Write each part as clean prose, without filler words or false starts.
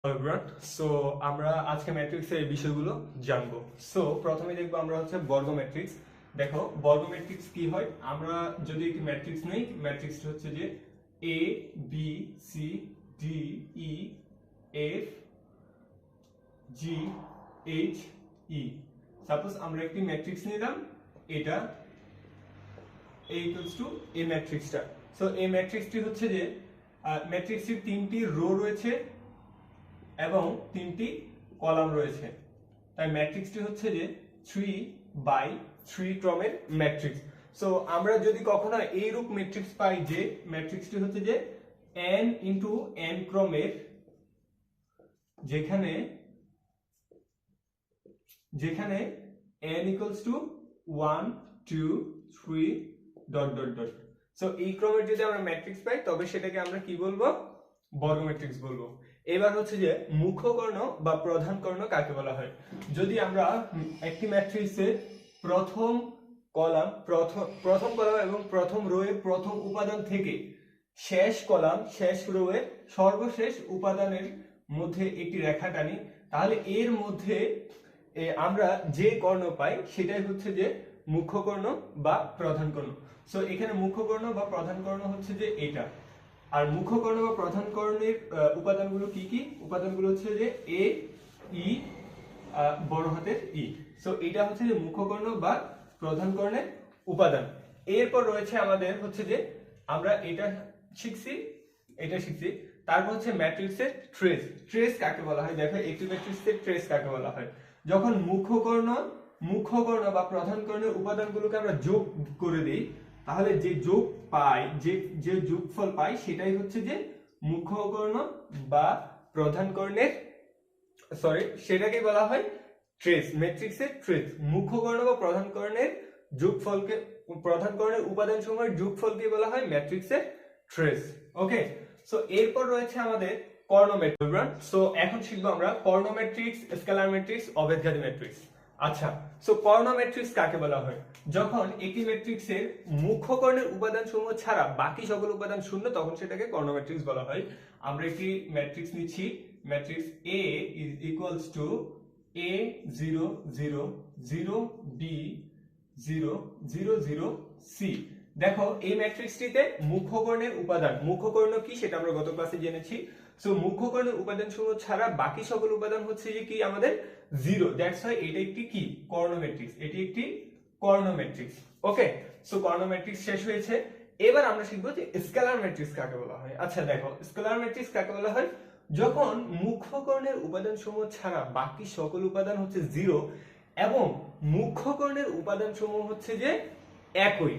Everyone, so আমরা আজকে ম্যাট্রিক্সের বিষয়গুলো জানবো। সো প্রথমে দেখবো আমরা হচ্ছে বর্গ ম্যাট্রিক্স। দেখো বর্গ ম্যাট্রিক্স কি হয়। আমরা যদি একটি ম্যাট্রিক্স নেই, ম্যাট্রিক্সটা হচ্ছে যে A B C D E F G H E. Suppose আমরা একটি ম্যাট্রিক্স নিলাম, এটা এ ইকুয়ালস টু এই ম্যাট্রিক্সটা। সো এই ম্যাট্রিক্সটি হচ্ছে যে ম্যাট্রিক্সটির তিনটি রো রয়েছে এবং তিনটি কলাম রয়েছে, তাই ম্যাট্রিক্সটি হচ্ছে যে 3/3 ক্রমের ম্যাট্রিক্স। সো আমরা যদি কখনো এই রূপ ম্যাট্রিক্স পাই যে ম্যাট্রিক্সটি হচ্ছে যে n ইনটু n ক্রমের, যেখানে যেখানে n equals to 1 2 3 dot dot dot. So এই ক্রমের যদি আমরা ম্যাট্রিক্স পাই তবে সেটাকে আমরা কি বলবো? বর্গ ম্যাট্রিক্স বলবো। এবার হচ্ছে যে মুখ্য কর্ণ বা প্রধান কর্ণ কাকে বলা হয়। যদি আমরা একটি ম্যাট্রিক্সের প্রথম কলাম এবং প্রথম রো এর প্রথম উপাদান থেকে শেষ কলাম শেষ রো এর সর্বশেষ উপাদানের মধ্যে একটি রেখা টানি, তাহলে এর মধ্যে আমরা যে কর্ণ পাই সেটাই হচ্ছে যে মুখ্য কর্ণ বা প্রধান কর্ণ। সো এখানে মুখ্য কর্ণ বা প্রধান কর্ণ হচ্ছে যে এটা। আর মুখ্য কর্ণ বা প্রধান কর্ণের উপাদানগুলো কি কি? উপাদানগুলো হচ্ছে যে এ ই বড় হাতের ই। সো এটা হচ্ছে যে মুখ্য কর্ণ বা প্রধান কর্ণের উপাদান। এরপর রয়েছে আমাদের হচ্ছে যে আমরা এটা শিখছি। তারপর হচ্ছে ম্যাট্রিক্সের ট্রেস। ট্রেস কাকে বলা হয়? দেখো একটি ম্যাট্রিক্সের ট্রেস কাকে বলা হয়? যখন মুখ্য কর্ণ বা প্রধান কর্ণের উপাদানগুলোকে আমরা যোগ করে দিই, তাহলে যে যোগ পাই, যে যোগফল পাই সেটাই হচ্ছে যে মুখ্য কর্ণ বা প্রধান কর্ণের সেটাকে বলা হয় ট্রেস। ম্যাট্রিক্সের ট্রেস মুখ্য কর্ণ বা প্রধান কর্ণের যোগফলকে, প্রধান কর্ণের উপাদান সমূহের যোগফলকে বলা হয় ম্যাট্রিক্সের ট্রেস। ওকে, সো এরপর রয়েছে আমাদের কর্ণ ম্যাট্রিক্স। সো এখন শিখবো আমরা কর্ণ ম্যাট্রিক্স, স্কেলার ম্যাট্রিক্স, অভেদঘাতী ম্যাট্রিক্স। আচ্ছা, সো কর্ণ ম্যাট্রিক্স কাকে বলা হয়? যখন একটি ম্যাট্রিক্সের মুখ্য কর্ণের উপাদান সমূহ ছাড়া বাকি সকল উপাদান শূন্য, তখন সেটাকে কর্ণ ম্যাট্রিক্স বলা হয়। আমরা একটি ম্যাট্রিক্স নিচ্ছি, matrix A is equals to A 0 0 0 B 0 0 0 C। দেখো এই ম্যাট্রিক্সটিতে মুখ্য কর্ণের উপাদান, মুখ্য কর্ণ কি সেটা আমরা গত ক্লাসে জেনেছি। সো মুখ্য কর্ণের উপাদান সমূহ ছাড়া বাকি সকল উপাদান হচ্ছে যে কি আমাদের 0। দ্যাটস হোয়াই এটা একটি কি কর্ণ ম্যাট্রিক্স, এটি একটি কর্ণ ম্যাট্রিক্স। ওকে, সো কর্ণ ম্যাট্রিক্স শেষ হয়েছে। এবার আমরা শিখবো যে স্কেলার ম্যাট্রিক্স কাকে বলা হয়। আচ্ছা দেখো স্কেলার ম্যাট্রিক্স কাকে বলা হয়? যখন মুখ্য কর্ণের উপাদান সমূহ ছাড়া বাকি সকল উপাদান হচ্ছে 0 এবং মুখ্য কর্ণের উপাদান সমূহ হচ্ছে যে একই।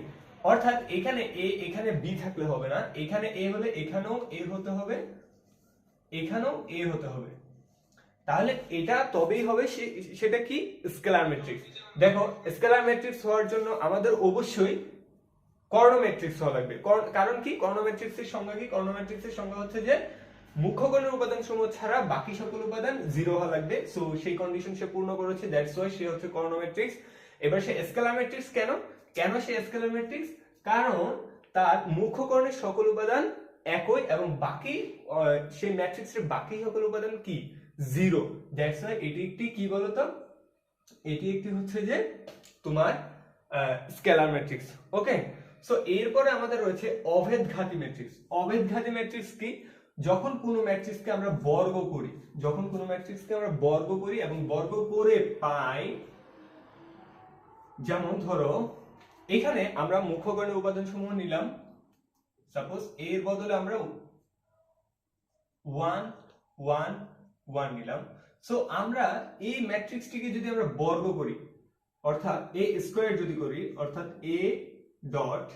অর্থাৎ এখানে এ এখানে বি থাকলে হবে না, এখানে এ হলে এখানেও এ হতে হবে, এখানেও এ হতে হবে, তাহলে এটা তবেই হবে সেটা কি স্কেলার ম্যাট্রিক্স। দেখো স্কেলার ম্যাট্রিক্স হওয়ার জন্য আমাদের অবশ্যই কর্ণ ম্যাট্রিক্স হওয়া লাগবে। কারণ কি কর্ণ ম্যাট্রিক্সের সংজ্ঞা কি? কর্ণ ম্যাট্রিক্সের সংজ্ঞা হচ্ছে যে মুখ্য কর্ণের উপাদান সমূহ ছাড়া বাকি সকল উপাদান 0 হওয়া লাগবে। সো সেই কন্ডিশন সে পূর্ণ করেছে, দ্যাটস ওয়াই সে হচ্ছে কর্ণ ম্যাট্রিক্স। এবার সে স্কেলার ম্যাট্রিক্স কেন সে স্কেলার ম্যাট্রিক্স? কারণ তার মুখ্য কর্ণের সকল উপাদান একই এবং বাকি সেই ম্যাট্রিক্সের বাকি সকল উপাদান কি 0। দ্যাটস ওয়াই এটি একটি কি বলতো, এটি একটি হচ্ছে যে তোমার স্কেলার ম্যাট্রিক্স। ওকে, সো এরপরে আমাদের রয়েছে অভেদঘাতী ম্যাট্রিক্স। অভেদঘাতী ম্যাট্রিক্স কি? যখন কোনো ম্যাট্রিক্সকে আমরা বর্গ করি, এবং বর্গ করে পাই, যেমন ধরো এখানে আমরা মুখ্য কর্ণের উপাদান সমূহ নিলাম, সাপোজ এর বদলে আমরা 1 1 1 নিলাম। সো আমরা এই ম্যাট্রিক্সটিকে যদি আমরা বর্গ করি, অর্থাৎ a স্কয়ার যদি করি, অর্থাৎ a ডট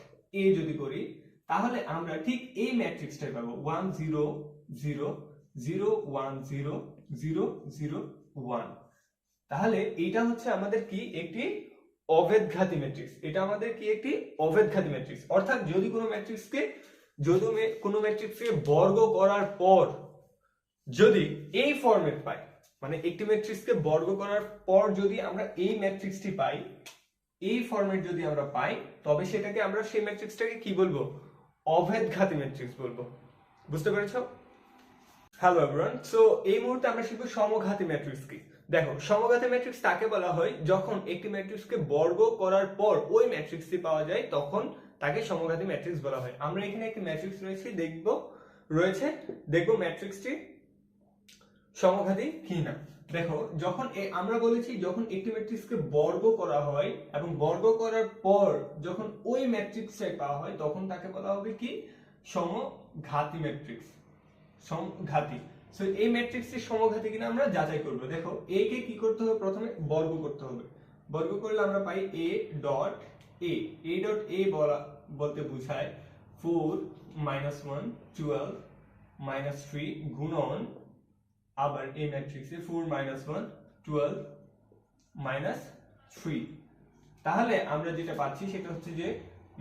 a যদি করি, তাহলে আমরা ঠিক এই ম্যাট্রিক্সটাই পাবো 1 0 0 0 1 0 0 0 1। তাহলে এটা হচ্ছে আমাদের কি একটি অভেদঘাতী ম্যাট্রিক্স। এটা আমাদের কি একটি অভেদঘাতী ম্যাট্রিক্স। অর্থাৎ যদি কোনো ম্যাট্রিক্সকে বর্গ করার পর যদি এই ফরম্যাট পাই, মানে একটি ম্যাট্রিক্সকে বর্গ করার পর যদি আমরা এই ম্যাট্রিক্সটি পাই, এই ফরম্যাট যদি আমরা পাই, তবে সেটাকে আমরা সেই ম্যাট্রিক্সটাকে কি বলবো? অভেদঘাতী ম্যাট্রিক্স বলবো। বুঝতে পেরেছো? হ্যালো এভরিওয়ান, সো এই মুহূর্তে আমরা শিখব সমঘাতী ম্যাট্রিক্স কি। দেখো, সমঘাতী ম্যাট্রিক্স তাকে বলা হয় যখন একটি ম্যাট্রিক্সকে বর্গ করার পর ওই ম্যাট্রিক্সটি পাওয়া যায়, তখন তাকে সমঘাতী ম্যাট্রিক্স বলা হয়। আমরা এখানে একটি ম্যাট্রিক্স দেখব ম্যাট্রিক্সটি সমঘাতী কিনা। দেখো, যখন আমরা বলেছি যখন একটি ম্যাট্রিক্সকে বর্গ করা হয় এবং বর্গ করার পর যখন ওই ম্যাট্রিক্সটাই পাওয়া হয়, তখন তাকে বলা হবে কি, সমঘাতী ম্যাট্রিক্স। সমঘাতী। সো এই ম্যাট্রিক্সটি সমঘাতী কিনা আমরা যাচাই করব। দেখো, a কে কি করতে হবে, প্রথমে বর্গ করতে হবে। বর্গ করলে আমরা পাই a ডট a বলতে বোঝায় 4 - 1 12 - 3 গুণন আবার এই ম্যাট্রিক্সে 4 - 1 12 - 3। তাহলে আমরা যেটা পাচ্ছি সেটা হচ্ছে যে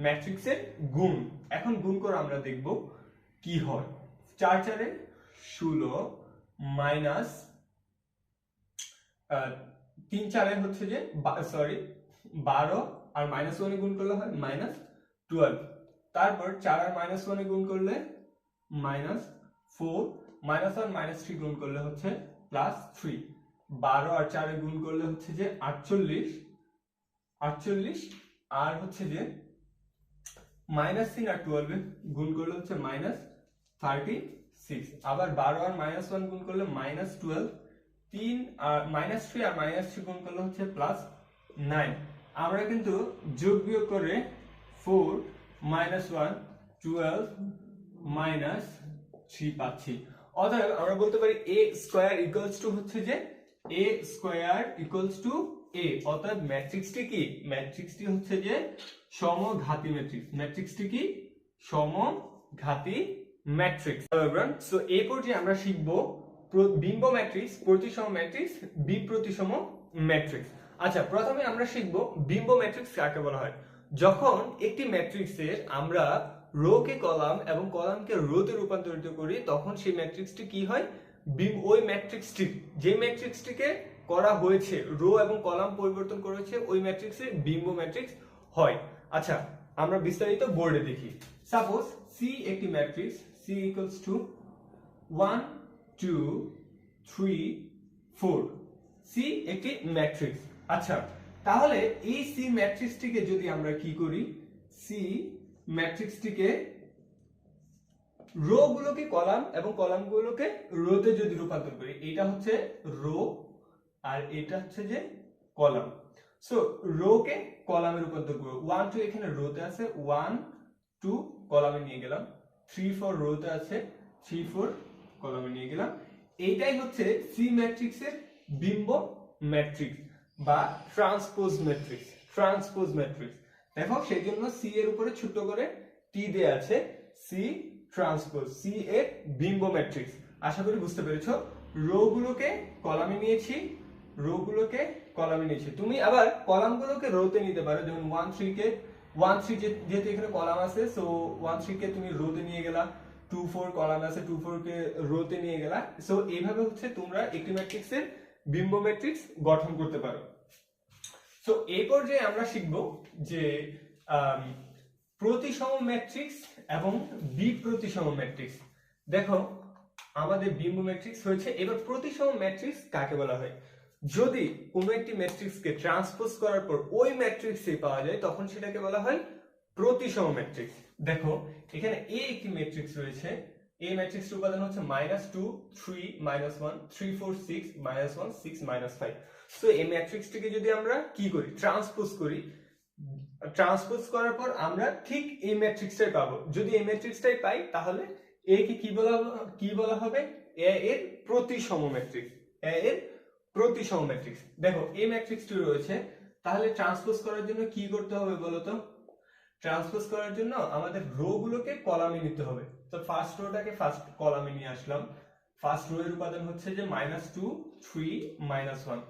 ম্যাট্রিক্সের গুণ। এখন গুণ করে আমরা দেখব কি হয়। 4 × 4 = 16 মাইনাস 3 × 4 হচ্ছে যে 12 আর -1 এ গুণ করলে হয় -12। তারপর 4 আর -1 এ গুণ করলে -4, -1 - 3 গুণ করলে হচ্ছে +3, 12 আর 4 এ গুণ করলে হচ্ছে যে 48 আর হচ্ছে যে -3 আর 12 এ গুণ করলে হচ্ছে -36, আবার 12 আর -1 গুণ করলে -12, 3 আর -3 আর -3 গুণ করলে হচ্ছে +9। আমরা কিন্তু যোগ বিয়োগ করে 4 - 1 12 - 3 পাচ্ছি। অতএব আমরা বলতে পারি a স্কয়ার ইকুয়ালস টু হচ্ছে যে a square equals to a। অতএব ম্যাট্রিক্সটি কি, ম্যাট্রিক্সটি হচ্ছে যে সমঘাতী ম্যাট্রিক্স। ম্যাট্রিক্সটি কি, সমঘাতী ম্যাট্রিক্স। সো এই পর্যায়ে আমরা শিখব বিম্ব ম্যাট্রিক্স, প্রতিসম ম্যাট্রিক্স, বিপ্রতিসম ম্যাট্রিক্স। আচ্ছা, প্রথমে আমরা শিখব বিম্ব ম্যাট্রিক্স কাকে বলা হয়। যখন একটি ম্যাট্রিক্সের আমরা রো কে কলাম এবং কলামকে রোতে রূপান্তরিত করি, তখন সেই ম্যাট্রিক্সটি কি হয়, ওই ম্যাট্রিক্সটি, যে ম্যাট্রিক্সটিকে করা হয়েছে রো এবং কলাম পরিবর্তন করেছে, ওই ম্যাট্রিক্সের বিম্ব ম্যাট্রিক্স হয়। আচ্ছা, আমরা বিস্তারিত বোর্ডে দেখি। সাপোজ সি একটি matrix, C equals to 1 2 3 4। C একটি ম্যাট্রিক্স। আচ্ছা, তাহলে এই সি ম্যাট্রিক্সটিকে যদি আমরা কি করি, সি ম্যাট্রিক্সটিকে রো গুলোকে কলাম এবং কলামগুলোকে রোতে যদি রূপান্তর করি, এটা হচ্ছে রো আর এটা হচ্ছে যে কলাম। সো রো কে কলামে রূপান্তর করব। 1 2 এখানে রোতে আছে, 1 2 কলামে নিয়ে গেলাম। 3 4 রোতে আছে, 3 4 কলামে নিয়ে গেলাম। এইটাই হচ্ছে সি ম্যাট্রিক্সের বিম্ব ম্যাট্রিক্স বা ট্রান্সপোজ ম্যাট্রিক্স। Transpose matrix. দেখো, সেই জন্য সি এর উপরে ছোট করে টি দেয়া আছে, সি ট্রান্সপোজ, সি এর বিম্ব ম্যাট্রিক্স। আশা করি বুঝতে পেরেছো। রো গুলোকে কলামে নিয়েছি, রো গুলোকে কলামে নিয়েছি। তুমি আবার কলামগুলোকে রোতে নিতে পারো, যেমন 1 3 কে 1 3 যেহেতু এখানে কলাম আছে, সো 1 3 কে তুমি রোতে নিয়ে গেলা, 2 4 কলাম আছে, 2 4 কে রোতে নিয়ে গেলা। সো এইভাবে হচ্ছে তোমরা একটি ম্যাট্রিক্সের বিম্ব ম্যাট্রিক্স গঠন করতে পারো। সো এই পর্যায়ে আমরা শিখব যে প্রতিসম ম্যাট্রিক্স এবং বিপ্রতিসম ম্যাট্রিক্স। দেখো, আমাদের বিম্ব ম্যাট্রিক্স হয়েছে, এবার প্রতিসম ম্যাট্রিক্স কাকে বলা হয়। যদি কোনো একটি ম্যাট্রিক্সকে ট্রান্সপোজ করার পর ওই ম্যাট্রিক্সে পাওয়া যায়, তখন সেটাকে বলা হয় প্রতিসম ম্যাট্রিক্স। দেখো, এখানে এ একটি ম্যাট্রিক্স রয়েছে, এই ম্যাট্রিক্সের উপাদান হচ্ছে -2 3 -1 3 4 6 -1 6 -5। সো এই ম্যাট্রিক্সটিকে যদি আমরা কি করি, ট্রান্সপোজ করি, ট্রান্সপোজ করার পর আমরা ঠিক এই ম্যাট্রিক্সটাই পাবো। যদি এই ম্যাট্রিক্সটাই পাই, তাহলে এ কে কি বলা হবে, এ এর প্রতিসম ম্যাট্রিক্স। এ এর প্রতিসম ম্যাট্রিক্স। দেখো, এই ম্যাট্রিক্সটি রয়েছে, তাহলে ট্রান্সপোজ করার জন্য কি করতে হবে বলো তো। ট্রান্সপোজ করার জন্য আমাদের রো গুলোকে কলামে নিতে হবে। তো ফার্স্ট রোটাকে ফার্স্ট কলামে নিয়ে আসলাম। ফার্স্ট রো এর উপাদান হচ্ছে যে -2 3 -1।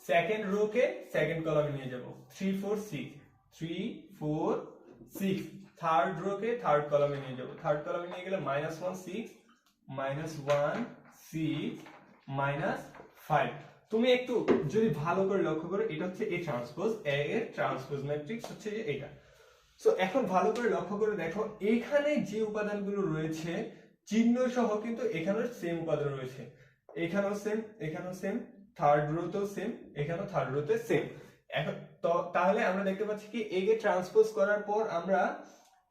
সেকেন্ড রো কে সেকেন্ড কলামে নিয়ে যাব, 3 4 6 3 4 6। থার্ড রো কে থার্ড কলামে নিয়ে যাব, থার্ড কলামে নিয়ে গেলে -1 6 -1 6 -5। তুমি একটু যদি ভালো করে লক্ষ্য করো, এটা হচ্ছে এ ট্রান্সপোজ, এ এর ট্রান্সপোজ ম্যাট্রিক্স হচ্ছে যে এটা। সো এখন ভালো করে লক্ষ্য করে দেখো, এখানে যে উপাদানগুলো রয়েছে চিহ্ন সহ কিন্তু এখানেও সেম উপাদান রয়েছে, এখানেও সেম, এখানেও সেম, থার্ড রোতেও সেম, এখানেও থার্ড রোতে সেম। এখন তাহলে আমরা দেখতে পাচ্ছি কি এ কে ট্রান্সপোজ করার পর আমরা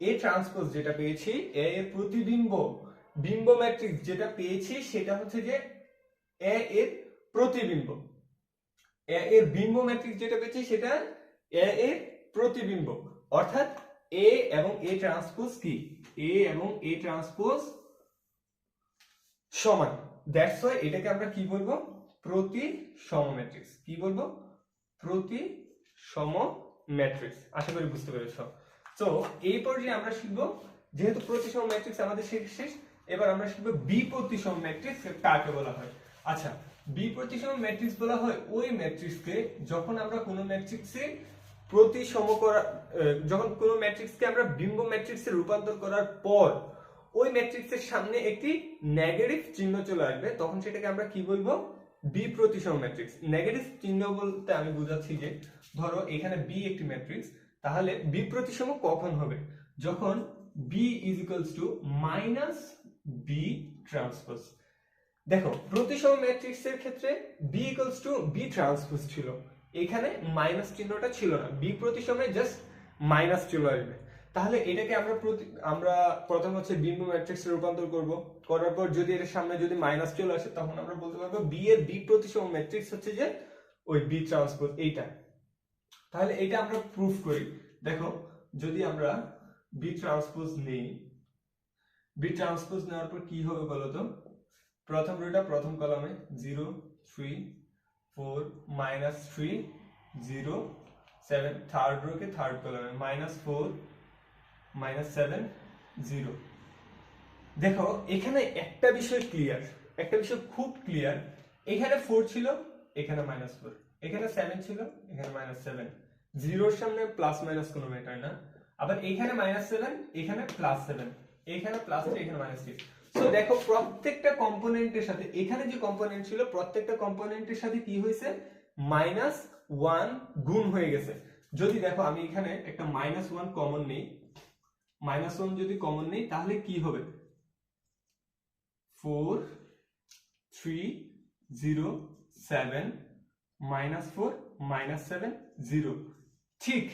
এ ট্রান্সপোজ যেটা পেয়েছি, এ এর প্রতিবিম্ব বিম্ব ম্যাট্রিক্স যেটা পেয়েছি সেটা হচ্ছে যে এ এর প্রতিবিম্ব, এ এর বিম্ব ম্যাট্রিক্স যেটা পেয়েছি সেটা এ এর প্রতিবিম্ব, অর্থাৎ এ এবং এ ট্রান্সপোজ কি, এ এবং এ ট্রান্সপোজ সমান। দ্যাটস ওয়াই এটাকে আমরা কি বলবো, প্রতিসম ম্যাট্রিক্স। কি বলবো, প্রতিসম ম্যাট্রিক্স। আশা করি বুঝতে পেরেছো। তো এই পর্যায়ে আমরা শিখবো, যেহেতু প্রতিসম ম্যাট্রিক্স আমাদের শেষ, এবার আমরা শিখবো বিপ্রতিসম ম্যাট্রিক্স কাকে বলা হয়। আচ্ছা, বিপ্রতিসম ম্যাট্রিক্স বলা হয় ওই ম্যাট্রিক্সকে যখন আমরা কোনো ম্যাট্রিক্সে প্রতিসম করা, যখন কোনো ম্যাট্রিক্সকে আমরা বিম্ব ম্যাট্রিক্সে রূপান্তর করার পর ওই ম্যাট্রিক্সের সামনে একটি নেগেটিভ চিহ্ন চলে আসবে, তখন সেটাকে আমরা কি বলবো, বিপ্রতিসম ম্যাট্রিক্স। নেগেটিভ চিহ্ন বলতে আমি বুঝাচ্ছি যে ধরো এখানে বি একটি ম্যাট্রিক্স, তাহলে বিপ্রতিসম কখন হবে, যখন B is equals to minus B transpose. দেখো প্রতিসম ম্যাট্রিক্সের ক্ষেত্রে B equals to B transpose ছিল, এখানে মাইনাস চিহ্নটা ছিল না, বি প্রতিসমে জাস্ট মাইনাস চলে আসবে। তাহলে এটাকে আমরা প্রথম হচ্ছে বিম্ব ম্যাট্রিক্সে রূপান্তর করব, করার পর যদি এর সামনে যদি মাইনাস চলে আসে তখন আমরা বলতে পারবো বি এর বি প্রতিসম ম্যাট্রিক্স হচ্ছে যে ওই বি ট্রান্সপোজ এইটা। তাহলে এটা আমরা প্রুফ করি। দেখো যদি আমরা বি ট্রান্সপোজ নেই, বি ট্রান্সপোজ নেওয়ার পর কি হবে বলতো, প্রথম রোটা প্রথম কলামে 0 3 4 -3 0 7, থার্ড রোকে থার্ড কলামে -4 -7 0। দেখো এখানে একটা বিষয় ক্লিয়ার, একটা বিষয় খুব ক্লিয়ার, এখানে 4 ছিল, এখানে -4, এখানে 7 ছিল, এখানে -7, জিরোর সামনে প্লাস মাইনাস কোনো ম্যাটার না। আবার এখানে -7, এখানে +7, এখানে +3, এখানে -3। সো দেখো প্রত্যেকটা কম্পোনেন্টের সাথে, এখানে যে কম্পোনেন্ট ছিল প্রত্যেকটা কম্পোনেন্টের সাথে কি হয়েছে, -1 গুণ হয়ে গেছে। যদি দেখো আমি এখানে একটা -1 কমন নেই, -1 যদি কমন নেই তাহলে কি হবে, 4 3 0 7 -4 -7 0। ঠিক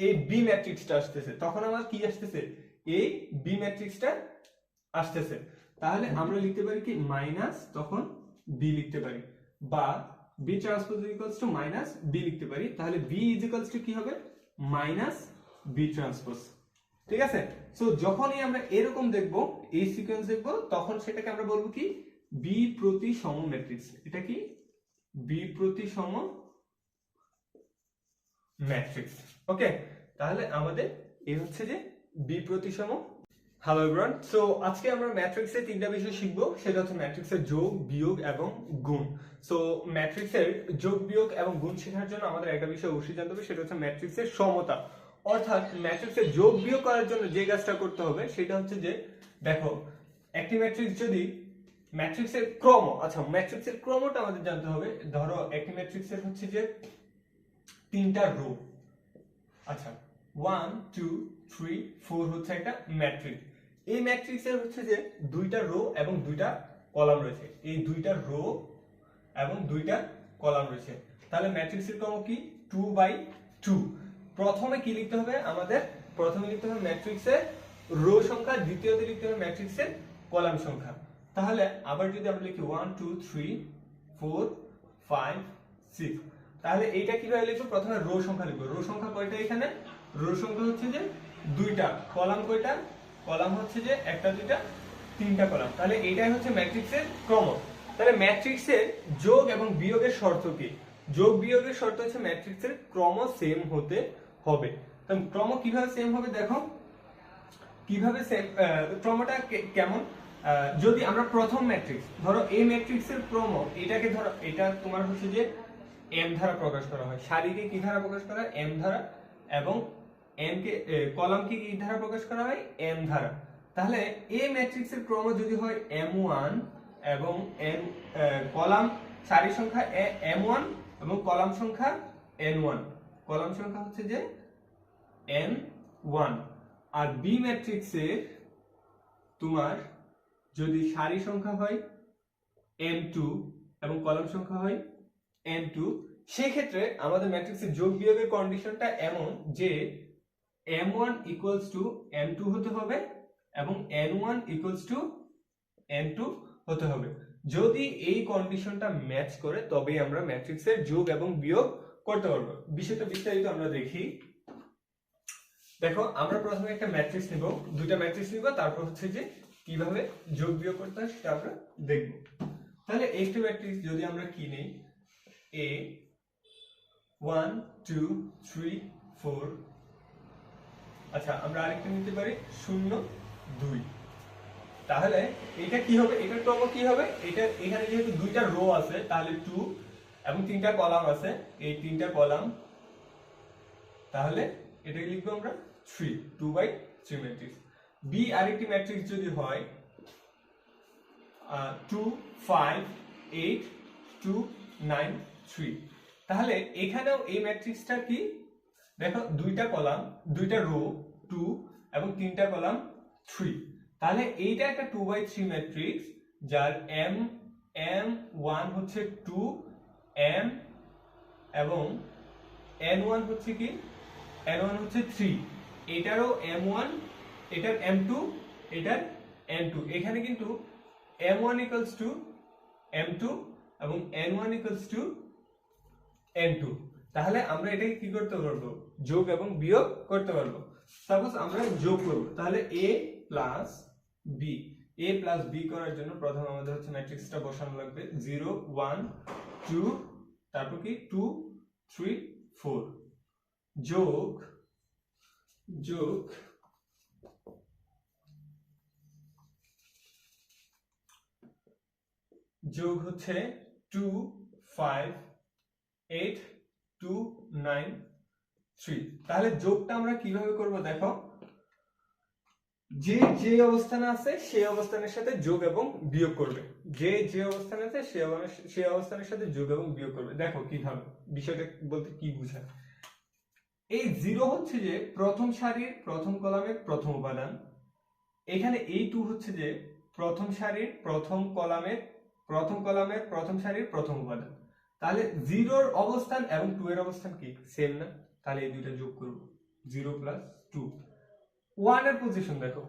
এই বি ম্যাট্রিক্সটা আসতেছে, তখন আমার কি আসতেছে, এই বি ম্যাট্রিক্সটা আসতেছে। তাহলে আমরা লিখতে পারি কি মাইনাস, তখন বি লিখতে পারি, বা B transpose equals to minus B লিখতে পারি। তাহলে বি ইজ ইকুয়ালস টু কি হবে, মাইনাস বি ট্রান্সপোজ। ঠিক আছে। সো যখনই আমরা এরকম দেখব, এই সিকোয়েন্স দেখব, তখন সেটাকে আমরা বলবো কি বি প্রতিসম ম্যাট্রিক্স। এটা কি বি প্রতিসম ম্যাট্রিক্স। ওকে, তাহলে আমাদের এই হচ্ছে যে বি প্রতিসম। হ্যালো এভরিওয়ান, সো আজকে আমরা ম্যাট্রিক্সের তিনটা বিষয় শিখবো, সেটা হচ্ছে ম্যাট্রিক্সের যোগ, বিয়োগ এবং গুণ। সো ম্যাট্রিক্সের যোগ, বিয়োগ এবং গুণ শেখার জন্য আমাদের একটা বিষয় অবশ্যই জানতে হবে, সেটা হচ্ছে ম্যাট্রিক্সের সমতা। অর্থাৎ ম্যাট্রিক্সের যোগ বিয়োগ করার জন্য যে কাজটা করতে হবে সেটা হচ্ছে যে দেখো একটি ম্যাট্রিক্স যদি ম্যাট্রিক্সের ক্রম, আচ্ছা ম্যাট্রিক্সের ক্রমটা আমাদের জানতে হবে। ধরো একটি ম্যাট্রিক্সের হচ্ছে যে তিনটা রো, আচ্ছা 1 2 3 4 হচ্ছে একটা ম্যাট্রিক্স। এই ম্যাট্রিক্সের হচ্ছে যে দুইটা রো এবং দুইটা কলাম রয়েছে, এই দুইটা রো এবং দুইটা কলাম রয়েছে। তাহলে ম্যাট্রিক্সের ক্রম কি 2/2। প্রথমে কি লিখতে হবে আমাদের, প্রথমে লিখতে হবে ম্যাট্রিক্সের রো সংখ্যা, দ্বিতীয়তে লিখতে হবে ম্যাট্রিক্সের কলাম সংখ্যা। তাহলে আবার যদি আমরা লিখি 1 2 3 4 5 6, তাহলে এইটা কিভাবে লিখবো, প্রথমে রো সংখ্যা লিখবো। রো সংখ্যা কয়টা, এখানে রো সংখ্যা হচ্ছে যে দুইটা, কলাম কয়টা, কলাম হচ্ছে যে একটা দুইটা তিনটা কলাম। তাহলে এইটাই হচ্ছে ম্যাট্রিক্সের ক্রম। তাহলে ম্যাট্রিক্সের যোগ এবং বিয়োগের শর্ত কি, যোগ বিয়োগের শর্ত হচ্ছে ম্যাট্রিক্সের ক্রম সেম হতে হবে। তাহলে ক্রম কিভাবে সেম হবে, দেখো কিভাবে সেম, ক্রমটা কেমন, যদি আমরা প্রথম ম্যাট্রিক্স ধরো এই ম্যাট্রিক্সের ক্রম, এটাকে ধরো এটা তোমার হচ্ছে যে এম ধারা প্রকাশ করা হয়, সারিকে কি ধারা প্রকাশ করা হয়, এম ধারা, এবং এম কে কলামকে কি ধারা প্রকাশ করা হয়, এম ধারা। তাহলে এই ম্যাট্রিক্সের ক্রম যদি হয় m1 এবং n, কলাম সারি সংখ্যা m1 এবং কলাম সংখ্যা n1, কলাম সংখ্যা হচ্ছে যে n1, আর বি ম্যাট্রিক্সের তোমার যদি সারি সংখ্যা হয় m2 এবং কলাম সংখ্যা হয় n2, সেই ক্ষেত্রে আমাদের ম্যাট্রিক্সের যোগ বিয়োগের কন্ডিশনটা এমন যে m1 ইকুয়ালস টু m2 হতে হবে এবং n1 ইকুয়ালস টু n2 হতে হবে। যদি এই কন্ডিশনটা ম্যাচ করে তবেই আমরা ম্যাট্রিক্সের যোগ এবং বিয়োগ করতে পারবো। বিষয়টা বিস্তারিত আমরা দেখি। দেখো, আমরা প্রথমে একটা ম্যাট্রিক্স নিব, দুইটা ম্যাট্রিক্স নিব, তারপর হচ্ছে যে কিভাবে যোগ বিয়োগ করতে হয় সেটা আমরা দেখব। তাহলে একটা ম্যাট্রিক্স যদি আমরা কি নেই, a 1 2 3 4, আচ্ছা আমরা আরেকটা নিতে পারি 0 2। তাহলে এটা কি হবে, এটার ক্রম কি হবে, এটা এখানে যেহেতু দুইটা রো আছে তাহলে 2 এবং তিনটা কলাম আছে, এই তিনটা কলাম, তাহলে এটাকে লিখবো আমরা 3, 2/3 ম্যাট্রিক্স। বি আরেকটি ম্যাট্রিক্স যদি হয় 2 5 8 2 9 3, তাহলে এখানেও এই ম্যাট্রিক্সটা কি, দেখো দুইটা কলাম, দুইটা রো 2 এবং তিনটা কলাম 3, তাহলে এইটা একটা 2/3 ম্যাট্রিক্স যার m1 হচ্ছে 2, m এবং n1 হচ্ছে কি, n1 হচ্ছে 3, এটারও m1, এটার m2, এটার n2। এখানে কিন্তু m1 ইকুয়ালস টু m2 এবং n1 ইকুয়ালস টু n2। তাহলে আমরা এটাকে কি করতে পারবো, যোগ এবং বিয়োগ করতে পারবো। সাপোজ আমরা যোগ করব, তাহলে a প্লাস b করার জন্য প্রথমে আমাদের হচ্ছে ম্যাট্রিক্সটা বসানো লাগবে 0 1 2, তারপর কি 2 3 4, যোগ যোগ যোগ হচ্ছে 2 5 8 2 9 3। তাহলে যোগটা আমরা কিভাবে করব, দেখো যে যে অবস্থানে আছে সেই অবস্থানের সাথে যোগ এবং বিয়োগ করবে, যে যে অবস্থানে আছে সেই অবস্থানের সাথে যোগ এবং বিয়োগ করবে। দেখো কিভাবে, বিষয়টা বলতে কি বোঝায়। এই 0 হচ্ছে যে প্রথম সারির প্রথম কলামের প্রথম উপাদান, এখানে এই 2 হচ্ছে যে প্রথম সারির প্রথম কলামের প্রথম সারির প্রথম উপাদান। তাহলে 0 এর অবস্থান এবং 2 এর অবস্থান কি সেম না, তাহলে এই দুইটা যোগ করব 0 প্লাস 2। 1 এর পজিশন দেখো,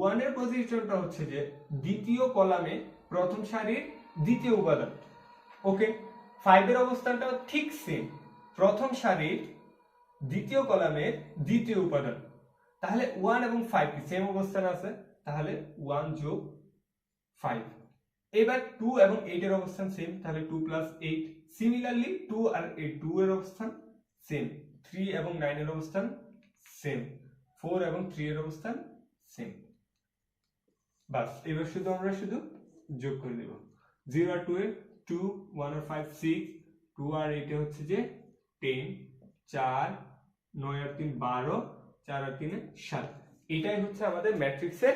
1 এর পজিশনটা হচ্ছে যে দ্বিতীয় কলামে প্রথম সারির দ্বিতীয় উপাদান। ওকে, 5 এর অবস্থানটাও ঠিক সেম, প্রথম সারির দ্বিতীয় কলামের দ্বিতীয় উপাদান। তাহলে 1 এবং 5 কি সেম অবস্থানে আছে, তাহলে 1 যোগ 5। এবার 2 এবং 8 এর অবস্থান সেম, তাহলে 2 প্লাস 8। সিমিলারলি 2 আর 2 এর অবস্থান সেম, 3 এবং 9 এর অবস্থান সেম, 4 এবং 3 এর অবস্থান সেম। বাস, এবার আমরা শুধু যোগ করে দেব। 0 আর 2 এ 2, 1 আর 5 6, 2 আর 8 এ হচ্ছে যে 10, 4 9 আর 3 12, 4 আর 3 7। এটাই হচ্ছে আমাদের ম্যাট্রিক্সের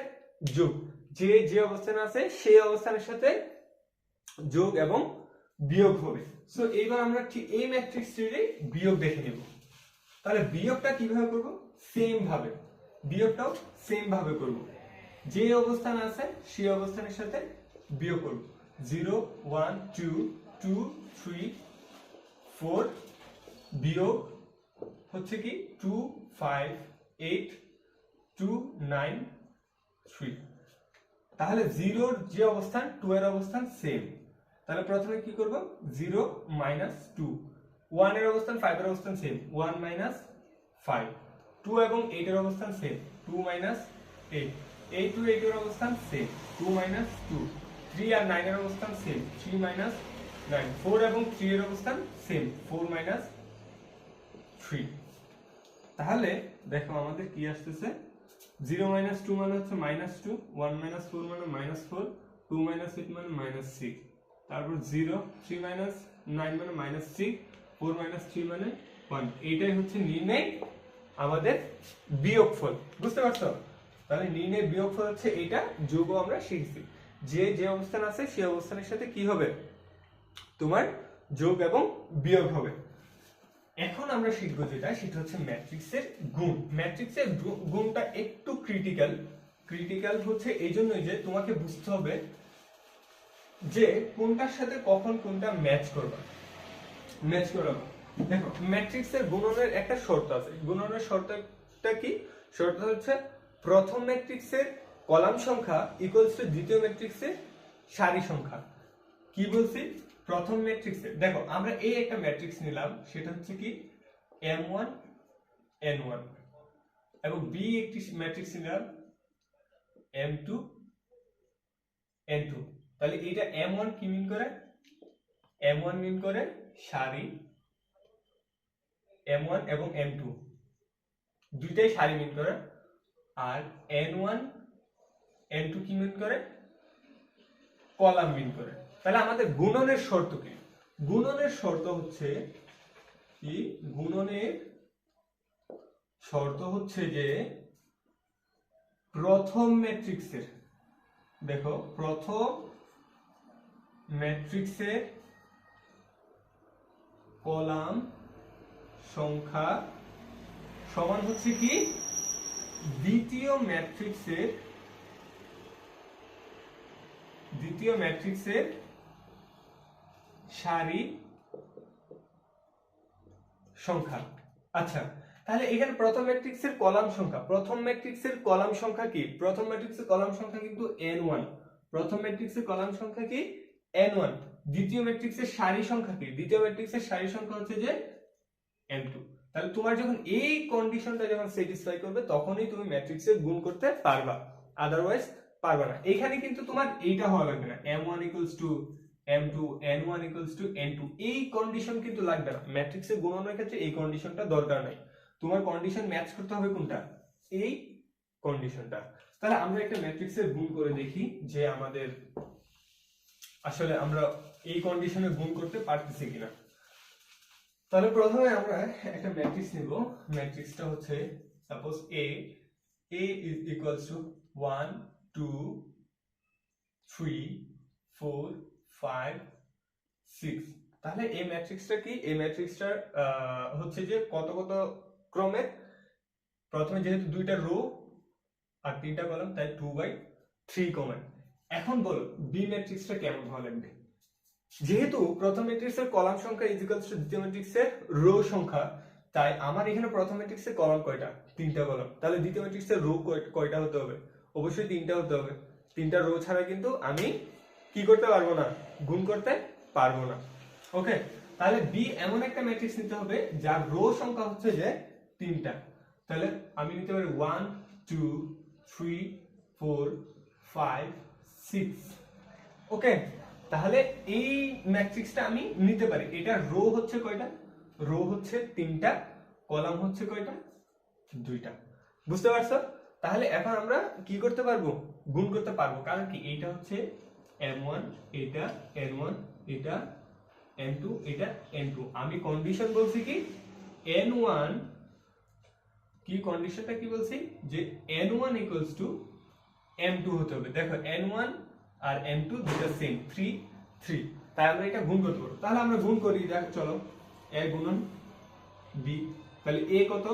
যোগ, যে যে অবস্থানে আছে সেই অবস্থানের সাথে যোগ এবং বিয়োগ হবে। সো এইবার আমরা ঠিক এই ম্যাট্রিক্সটির বিয়োগ দেখে নেব। তাহলে বিয়োগটা কিভাবে করব, বিয়োগটাও সেম ভাবে করব, যে অবস্থান আছে সেই অবস্থানের সাথে বিয়োগ করব। 0 1 2 2 3 4, বিয়োগ হচ্ছে কি 2 5 8 2 9 3। তাহলে 0 এর যে অবস্থান 2 এর অবস্থান সেম, তাহলে প্রথমে কি করব 0 মাইনাস 2, 1 এর অবস্থান 5 এর অবস্থান সেম, 1 মাইনাস 5, 2 এবং 8 এর অবস্থান সেম, 2 মাইনাস 8, 8 টু 8 এর অবস্থান সেম, 2 মাইনাস 2, 3 আর 9 এর অবস্থান সেম, 3 মাইনাস 9, 4 এবং 3 এর অবস্থান সেম, 4 মাইনাস 3। তাহলে দেখো আমাদের কি আসতেছে, 0 মাইনাস 2 মানে হচ্ছে মাইনাস 2, 1 মাইনাস 4 মানে মাইনাস 4, 2 মাইনাস 8 মানে মাইনাস 6, তারপর 0, 3 মাইনাস 9 মানে মাইনাস 6, 4 মাইনাস 3 মানে 1। এইটাই হচ্ছে নির্ণয় আমাদের বিয়োগফল, বুঝতে পারছো? তাহলে নির্ণয় বিয়োগফল হচ্ছে এইটা, যোগও আমরা শিখছি, যে যে অবস্থান আছে সেই অবস্থানের সাথে কি হবে, তোমার যোগ এবং বিয়োগ হবে। এখন আমরা শিখবো যেটা, সেটা হচ্ছে ম্যাট্রিক্সের গুণ। ম্যাট্রিক্সের গুণটা একটু ক্রিটিক্যাল, ক্রিটিক্যাল হচ্ছে এই জন্যই যে তোমাকে বুঝতে হবে যে কোনটার সাথে কখন কোনটা ম্যাচ করবা। দেখো ম্যাট্রিক্সের গুণনের একটা শর্ত আছে। গুণনের শর্তটা কি? শর্ত হচ্ছে প্রথম ম্যাট্রিক্সের কলাম সংখ্যা ইকুয়ালস টু দ্বিতীয় ম্যাট্রিক্সের সারি সংখ্যা। কি বলছি? প্রথম ম্যাট্রিক্সের, দেখো আমরা এই একটা ম্যাট্রিক্স নিলাম, সেটা হচ্ছে কি m1 n1, এবং বি একটি ম্যাট্রিক্স নিলাম m2 n2। তাহলে এইটা m1 কি মিন করে? m1 মিন করে সারি, m1 এবং m2 দুইটাই সারি মিন করে। আর n1 n2 কি মিন করে? কলাম মিন করে। তাহলে আমাদের গুণনের শর্ত কি? গুণনের শর্ত হচ্ছে কি? গুণনের শর্ত হচ্ছে যে প্রথম ম্যাট্রিক্সের, দেখো প্রথম ম্যাট্রিক্সের কলাম সংখ্যা সমান হচ্ছে কি দ্বিতীয় ম্যাট্রিক্সের সারি সংখ্যা। আচ্ছা, তাহলে এখানে প্রথম ম্যাট্রিক্সের কলাম সংখ্যা, প্রথম ম্যাট্রিক্সের কলাম সংখ্যা কি? প্রথম ম্যাট্রিক্সের কলাম সংখ্যা কিন্তু n1। প্রথম ম্যাট্রিক্সের কলাম সংখ্যা কি? n1। দ্বিতীয় ম্যাট্রিক্সের সারি সংখ্যা কি? দ্বিতীয় ম্যাট্রিক্সের সারি সংখ্যা হচ্ছে যে n2। তাহলে তোমার যখন এই কন্ডিশনটা যখন স্যাটিসফাই করবে তখনই তুমি ম্যাট্রিক্সে গুণ করতে পারবা, আদারওয়াইজ পারবা না। এখানে কিন্তু তোমার এইটা হওয়া লাগবে না, m1 m2 n1 n2, এই কন্ডিশন কিন্তু লাগবে না। ম্যাট্রিক্সে গুণনের ক্ষেত্রে এই কন্ডিশনটা দরকার নাই। তোমার কন্ডিশন ম্যাচ করতে হবে কোনটা? এই কন্ডিশনটা। তাহলে আমরা একটা ম্যাট্রিক্সে গুণ করে দেখি যে আমাদের আসলে আমরা এই কন্ডিশনে গুণ করতে পারতেছি কিনা। তাহলে প্রথমে আমরা একটা ম্যাট্রিক্স নিব। ম্যাট্রিক্সটা হচ্ছে suppose a is equals to 1 2 3 4 5 6। তাহলে এই ম্যাট্রিক্সটা কি? এই ম্যাট্রিক্সটা হচ্ছে যে কত কত ক্রমে, প্রথমে যেহেতু দুইটা রো আর তিনটা কলাম তাই 2/3 ক্রমে। এখন বলো বি ম্যাট্রিক্সটা কেমন হওয়া লাগবে? যেহেতু প্রথম ম্যাট্রিক্সের কলাম সংখ্যা ইজ ইকুয়ালস টু দ্বিতীয় ম্যাট্রিক্সের রো সংখ্যা, তাই আমার এখানে প্রথম ম্যাট্রিক্সের কলাম কয়টা? তিনটা কলাম। তাহলে দ্বিতীয় ম্যাট্রিক্সের রো কয়টা হতে হবে? অবশ্যই তিনটা হতে হবে। তিনটা রো ছাড়া কিন্তু আমি কি করতে পারবো না? গুণ করতে পারবো না। ওকে, তাহলে বি এমন একটা ম্যাট্রিক্স নিতে হবে যার রো সংখ্যা হচ্ছে যে তিনটা। তাহলে আমি নিতে পারি 1 2 3 4 5 6। ওকে, তাহলে এই ম্যাট্রিক্সটা আমি নিতে পারি। এটা রো হচ্ছে কয়টা? রো হচ্ছে তিনটা, কলাম হচ্ছে কয়টা? দুইটা। বুঝতে পারছো? তাহলে এখন আমরা কি করতে পারবো? গুণ করতে পারবো। কারণ কি এইটা হচ্ছে m1, এটা n1, এটা n2, এটা n2। আমি কন্ডিশন বলছি কি n1, কি কন্ডিশনটা কি বলছি? যে n1 ইকুয়ালস টু m2 হতে হবে। দেখো n1 আর m2 দুটো সেম, 3 3। তাই আমরা এটা গুণ করতে পারবো। তাহলে আমরা গুণ করি, দেখ চলো। a গুণন b, তাহলে a কত?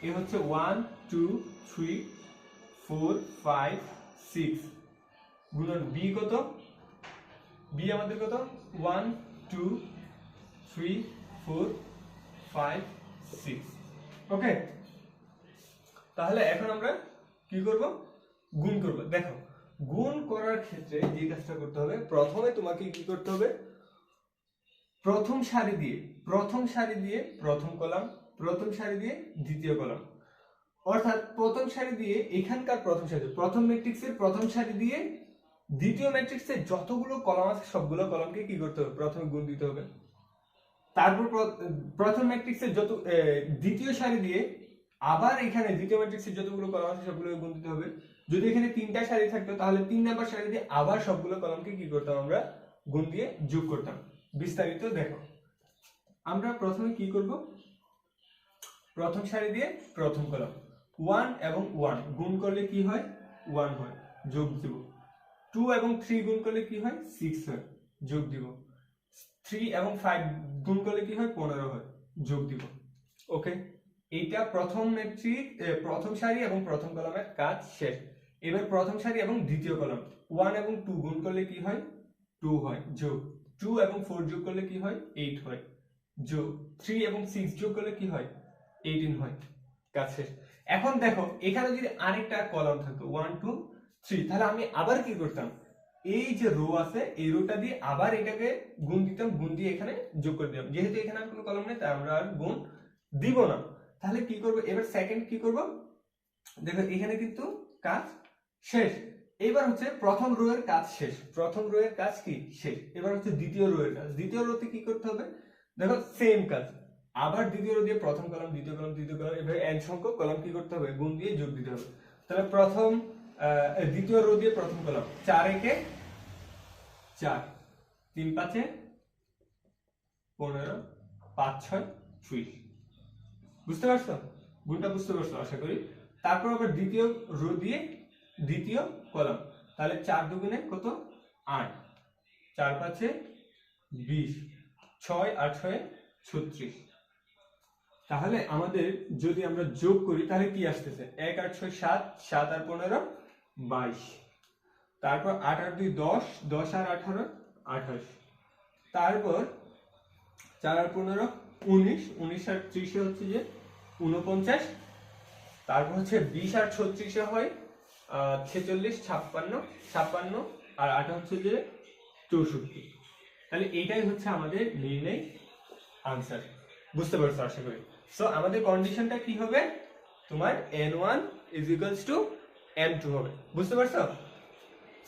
a হচ্ছে 1 2 3 4 5 6 গুণন b কত? b আমাদের কত? 1 2 3 4 5 6। ওকে, তাহলে এখন আমরা কি করব? গুণ করব। দেখো গুণ করার ক্ষেত্রে যে কাজটা করতে হবে, প্রথমে তোমাকে কি করতে হবে? প্রথম সারি দিয়ে প্রথম কলাম, প্রথম সারি দিয়ে দ্বিতীয় কলাম, অর্থাৎ প্রথম সারি দিয়ে এখানকার প্রথম সারি, প্রথম ম্যাট্রিক্সের প্রথম সারি দিয়ে দ্বিতীয় ম্যাট্রিক্সের যতগুলো কলাম আছে সবগুলো কলামকে কি করতে হবে? প্রথমে গুণ দিতে হবে। তারপর প্রথম ম্যাট্রিক্সের যত দ্বিতীয় সারি দিয়ে আবার এখানে দ্বিতীয় ম্যাট্রিক্সের যতগুলো কলাম আছে সবগুলো গুণ দিতে হবে। যদি এখানে তিনটা সারি থাকতো তাহলে 3 নাম্বার সারি দিয়ে আবার সবগুলো কলামকে কি করতাম? আমরা গুণ দিয়ে যোগ করতাম। বিস্তারিত দেখো। আমরা প্রথমে কি করব? প্রথম সারি দিয়ে প্রথম কলাম 1 এবং 1 গুণ করলে কি হয়? 1 হয়, যোগ দিব। 2 এবং 3 গুণ করলে কি হয়? 6 হয়, যোগ দিব। 3 এবং 5 গুণ করলে কি হয়? 15 হয়, যোগ দিব। ওকে, এইটা প্রথম ম্যাট্রিক্স, প্রথম সারি এবং প্রথম কলামের কাজ শেষ। এবার প্রথম সারি এবং দ্বিতীয় কলাম 1 এবং 2 গুণ করলে কি হয় 2 হয়, যোগ 2 এবং 4 যোগ করলে কি হয় 8 হয়, যোগ 3 এবং 6 যোগ করলে কি হয় 18 হয়। কাছে এখন দেখো এখানে যদি আরেকটা কলাম থাকতো 1 2 3, তাহলে আমি আবার কি করতাম, এই যে রো আছে এই রোটা দিয়ে আবার এটাকে গুণ দিতাম, গুণ দিয়ে এখানে যোগ করে দিতাম। যেহেতু এখানে আর কোনো কলাম নেই তাই আমরা আর গুণ দিব না। তাহলে কি করব, এবার সেকেন্ড কি করব, দেখো এখানে কিন্তু কাজ শেষ। এবার হচ্ছে প্রথম রো এর কাজ শেষ, প্রথম রো এর কাজ কি শেষ। এবার হচ্ছে দ্বিতীয় রো এর কাজ। দ্বিতীয় রোতে কি করতে হবে, দেখো সেম কাজ, আবার দ্বিতীয় রো দিয়ে প্রথম কলাম, দ্বিতীয় কলাম, তৃতীয় কলাম, এভাবে n সংখ্যক কলাম কি করতে হবে, গুণ দিয়ে যোগ দিতে হবে। তাহলে প্রথম দ্বিতীয় রো দিয়ে প্রথম কলাম 4 একে 4, 3 5 15, 5 6 20। বুঝতে পারছো, গুণটা বুঝতে পারছো আশা করি। তারপর আবার দ্বিতীয় রো দিয়ে দ্বিতীয় কলাম, তাহলে 4 দুগুণে কত 8, 4 5 20, 6 আর 6 36। তাহলে আমাদের যদি আমরা যোগ করি তাহলে কি আসতেছে, 1 আর 6 7, 7 আর 15 22, তারপর 8 আর 2 10, 10 আর 18 28, তারপর 4 আর 15 19, 19 আর 30 হচ্ছে যে 49, তারপর হচ্ছে 20 আর 36 হয় 46, 56, 56 আর 8 হচ্ছে যে 64। তাহলে এটাই হচ্ছে আমাদের নির্ণয় আনসার। বুঝতে পারছো আশা করি। সো আমাদের কন্ডিশনটা কি হবে, তোমার n1 = n2 হবে। বুঝতে পারছো।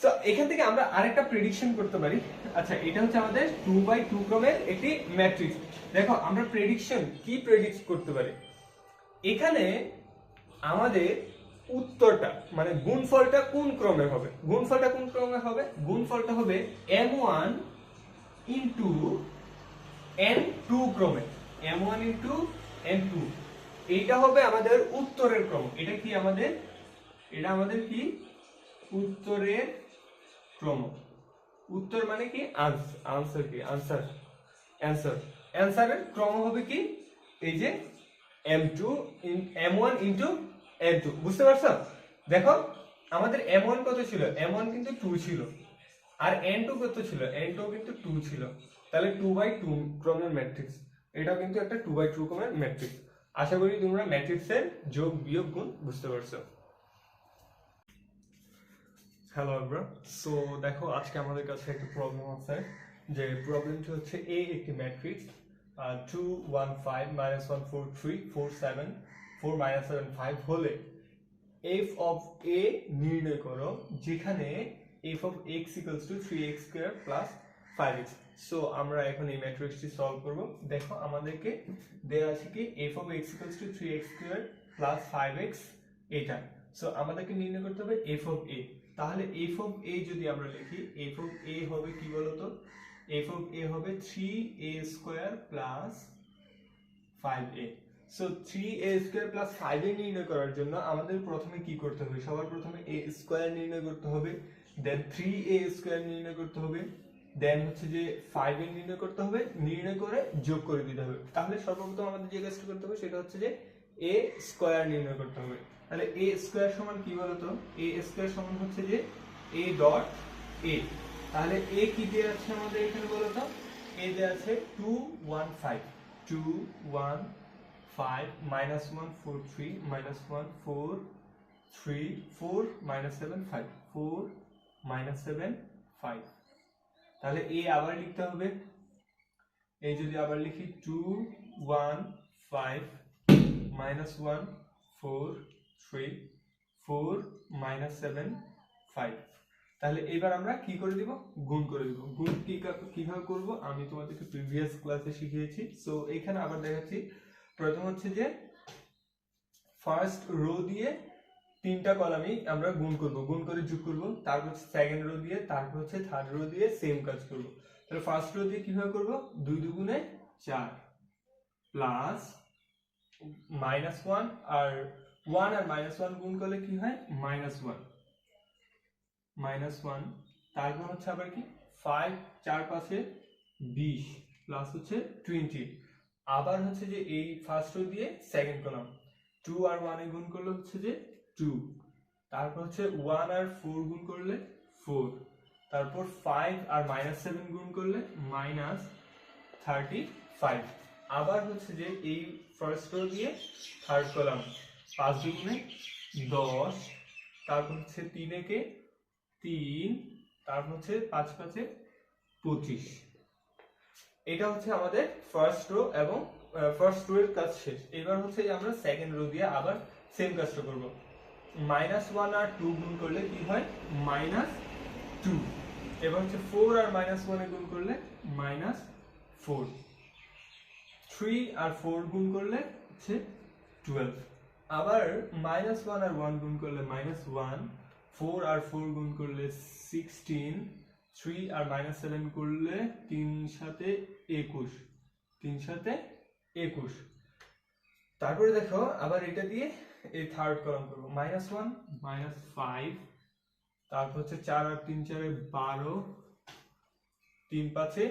সো এখান থেকে আমরা আরেকটা প্রেডিকশন করতে পারি। আচ্ছা, এটা হচ্ছে আমাদের 2x2 ক্রমের একটি ম্যাট্রিক্স। দেখো আমরা প্রেডিকশন কি প্রেডিক্ট করতে পারি, এখানে আমাদের উত্তরটা মানে গুণফলটা কোন ক্রমে হবে, গুণফলটা কোন ক্রমে হবে, গুণফলটা হবে m1 ইনটু n2 ক্রমে, m1 ইনটু n2। এইটা হবে আমাদের উত্তরের ক্রম। এটা কি আমাদের, এটা আমাদের কি উত্তরের ক্রম। উত্তর মানে কি আনসার, কি আনসার, অ্যান্সারের ক্রম হবে কি এই যে m1 ইনটু n2। বুঝতে পারছো। দেখো আমাদের m1 কত ছিল, m1 কিন্তু 2 ছিল, আর n2 কত ছিল, n2 কিন্তু 2 ছিল। তাহলে 2x2 ক্রমের ম্যাট্রিক্স, এটাও কিন্তু একটা 2x2 ক্রমের ম্যাট্রিক্স। আশা করি তোমরা ম্যাট্রিক্সের যোগ বিয়োগ গুণ বুঝতে পারছো। Hello everyone. সো দেখো আজকে আমাদের কাছে একটা প্রবলেম আছে, যে প্রবলেমটি হচ্ছে a একটি ম্যাট্রিক্স 2 1 5 -1 4 3 4 7 4 -7 5 হলে f of a নির্ণয় করো, যেখানে f of x = 3x² + 5x। So আমরা এখন এই ম্যাট্রিক্সটি সলভ করব। দেখো আমাদেরকে দেয়া আছে কি f of x = 3x² + 5x এটা। সো আমাদেরকে নির্ণয় করতে হবে f of a। তাহলে f of a যদি আমরা লিখি, f of a হবে কি বলতো, f of a হবে 3a² + 5a। So 3a² + 5a নির্ণয় করার জন্য আমাদের প্রথমে কি করতে হবে, সবার প্রথমে a² নির্ণয় করতে হবে, দেন 3a² নির্ণয় করতে হবে, দেন হচ্ছে যে 5a নির্ণয় করতে হবে, নির্ণয় করে যোগ করে দিতে হবে। তাহলে সর্বপ্রথম আমাদের যে কাজটা করতে হবে সেটা হচ্ছে যে a² নির্ণয় করতে হবে। তাহলে a² সমান কি বলতো, a² সমান হচ্ছে যে a ডট a। তাহলে a কি দেয়া আছে আমাদের এখানে বলতো, a দেয়া আছে 2 1 5 2 1 5 -1 4 3 -1 4 3 4 -7 5 4 -7 5। তাহলে a আবার লিখতে হবে, এই যদি আবার লিখি 2 1 5 -1 4 3 4 -7 5। তাহলে এবার আমরা কি করে দিব, গুণ করে দিব। গুণ কিভাবে করব আমি তোমাদেরকে প্রিভিয়াস ক্লাসে শিখিয়েছি। সো এখানে আবার দেখাচ্ছি। প্রথম হচ্ছে যে ফার্স্ট রো দিয়ে তিনটা কলামই আমরা গুণ করব, গুণ করে যোগ করব। তারপর সেকেন্ড রো দিয়ে, তারপর হচ্ছে থার্ড রো দিয়ে সেম কাজ করব। তাহলে ফার্স্ট রো দিয়ে কিভাবে করব, 2 দুগুণে 4 প্লাস -1 আর 1 আর -1 গুণ করলে কি হয় -1 -1। তারপর হচ্ছে আবার কি 5 4 5 20 প্লাস হচ্ছে 20। আবার হচ্ছে যে এই ফার্স্ট রো দিয়ে সেকেন্ড কলাম 2 আর 1 এ গুণ করলে হচ্ছে যে 2 তারপর হচ্ছে 1 আর 4 গুণ করলে 4, তারপর 5 আর -7 গুণ করলে -35। আবার হচ্ছে যে এই ফার্স্ট রো দিয়ে থার্ড কলাম 5 দুগুণে 10, তারপর হচ্ছে 3 একে 3, তারপর হচ্ছে 5 5-এ 25। এটা হচ্ছে আমাদের ফার্স্ট রো এবং ফার্স্ট রো এর কাজ শেষ। এবার হচ্ছে যে আমরা সেকেন্ড রো দিয়ে আবার সেম কাজটা করব। -1 আর 2 গুণ করলে কি হয়? -2। এবার হচ্ছে 4 আর -1 এ গুণ করলে -4, 3 আর 4 গুণ করলে হচ্ছে 12। আবার -1 আর 1 গুণ করলে -1, 4 আর 4 গুণ করলে 16, 3 আর -7 করলে 3 7-এ 21, 3 7-এ 21। তারপরে দেখো আবার এটা দিয়ে এই থার্ড কলাম করব। -1 -5, তারপর হচ্ছে 4 আর 3 4-এ 12, 3 5-এ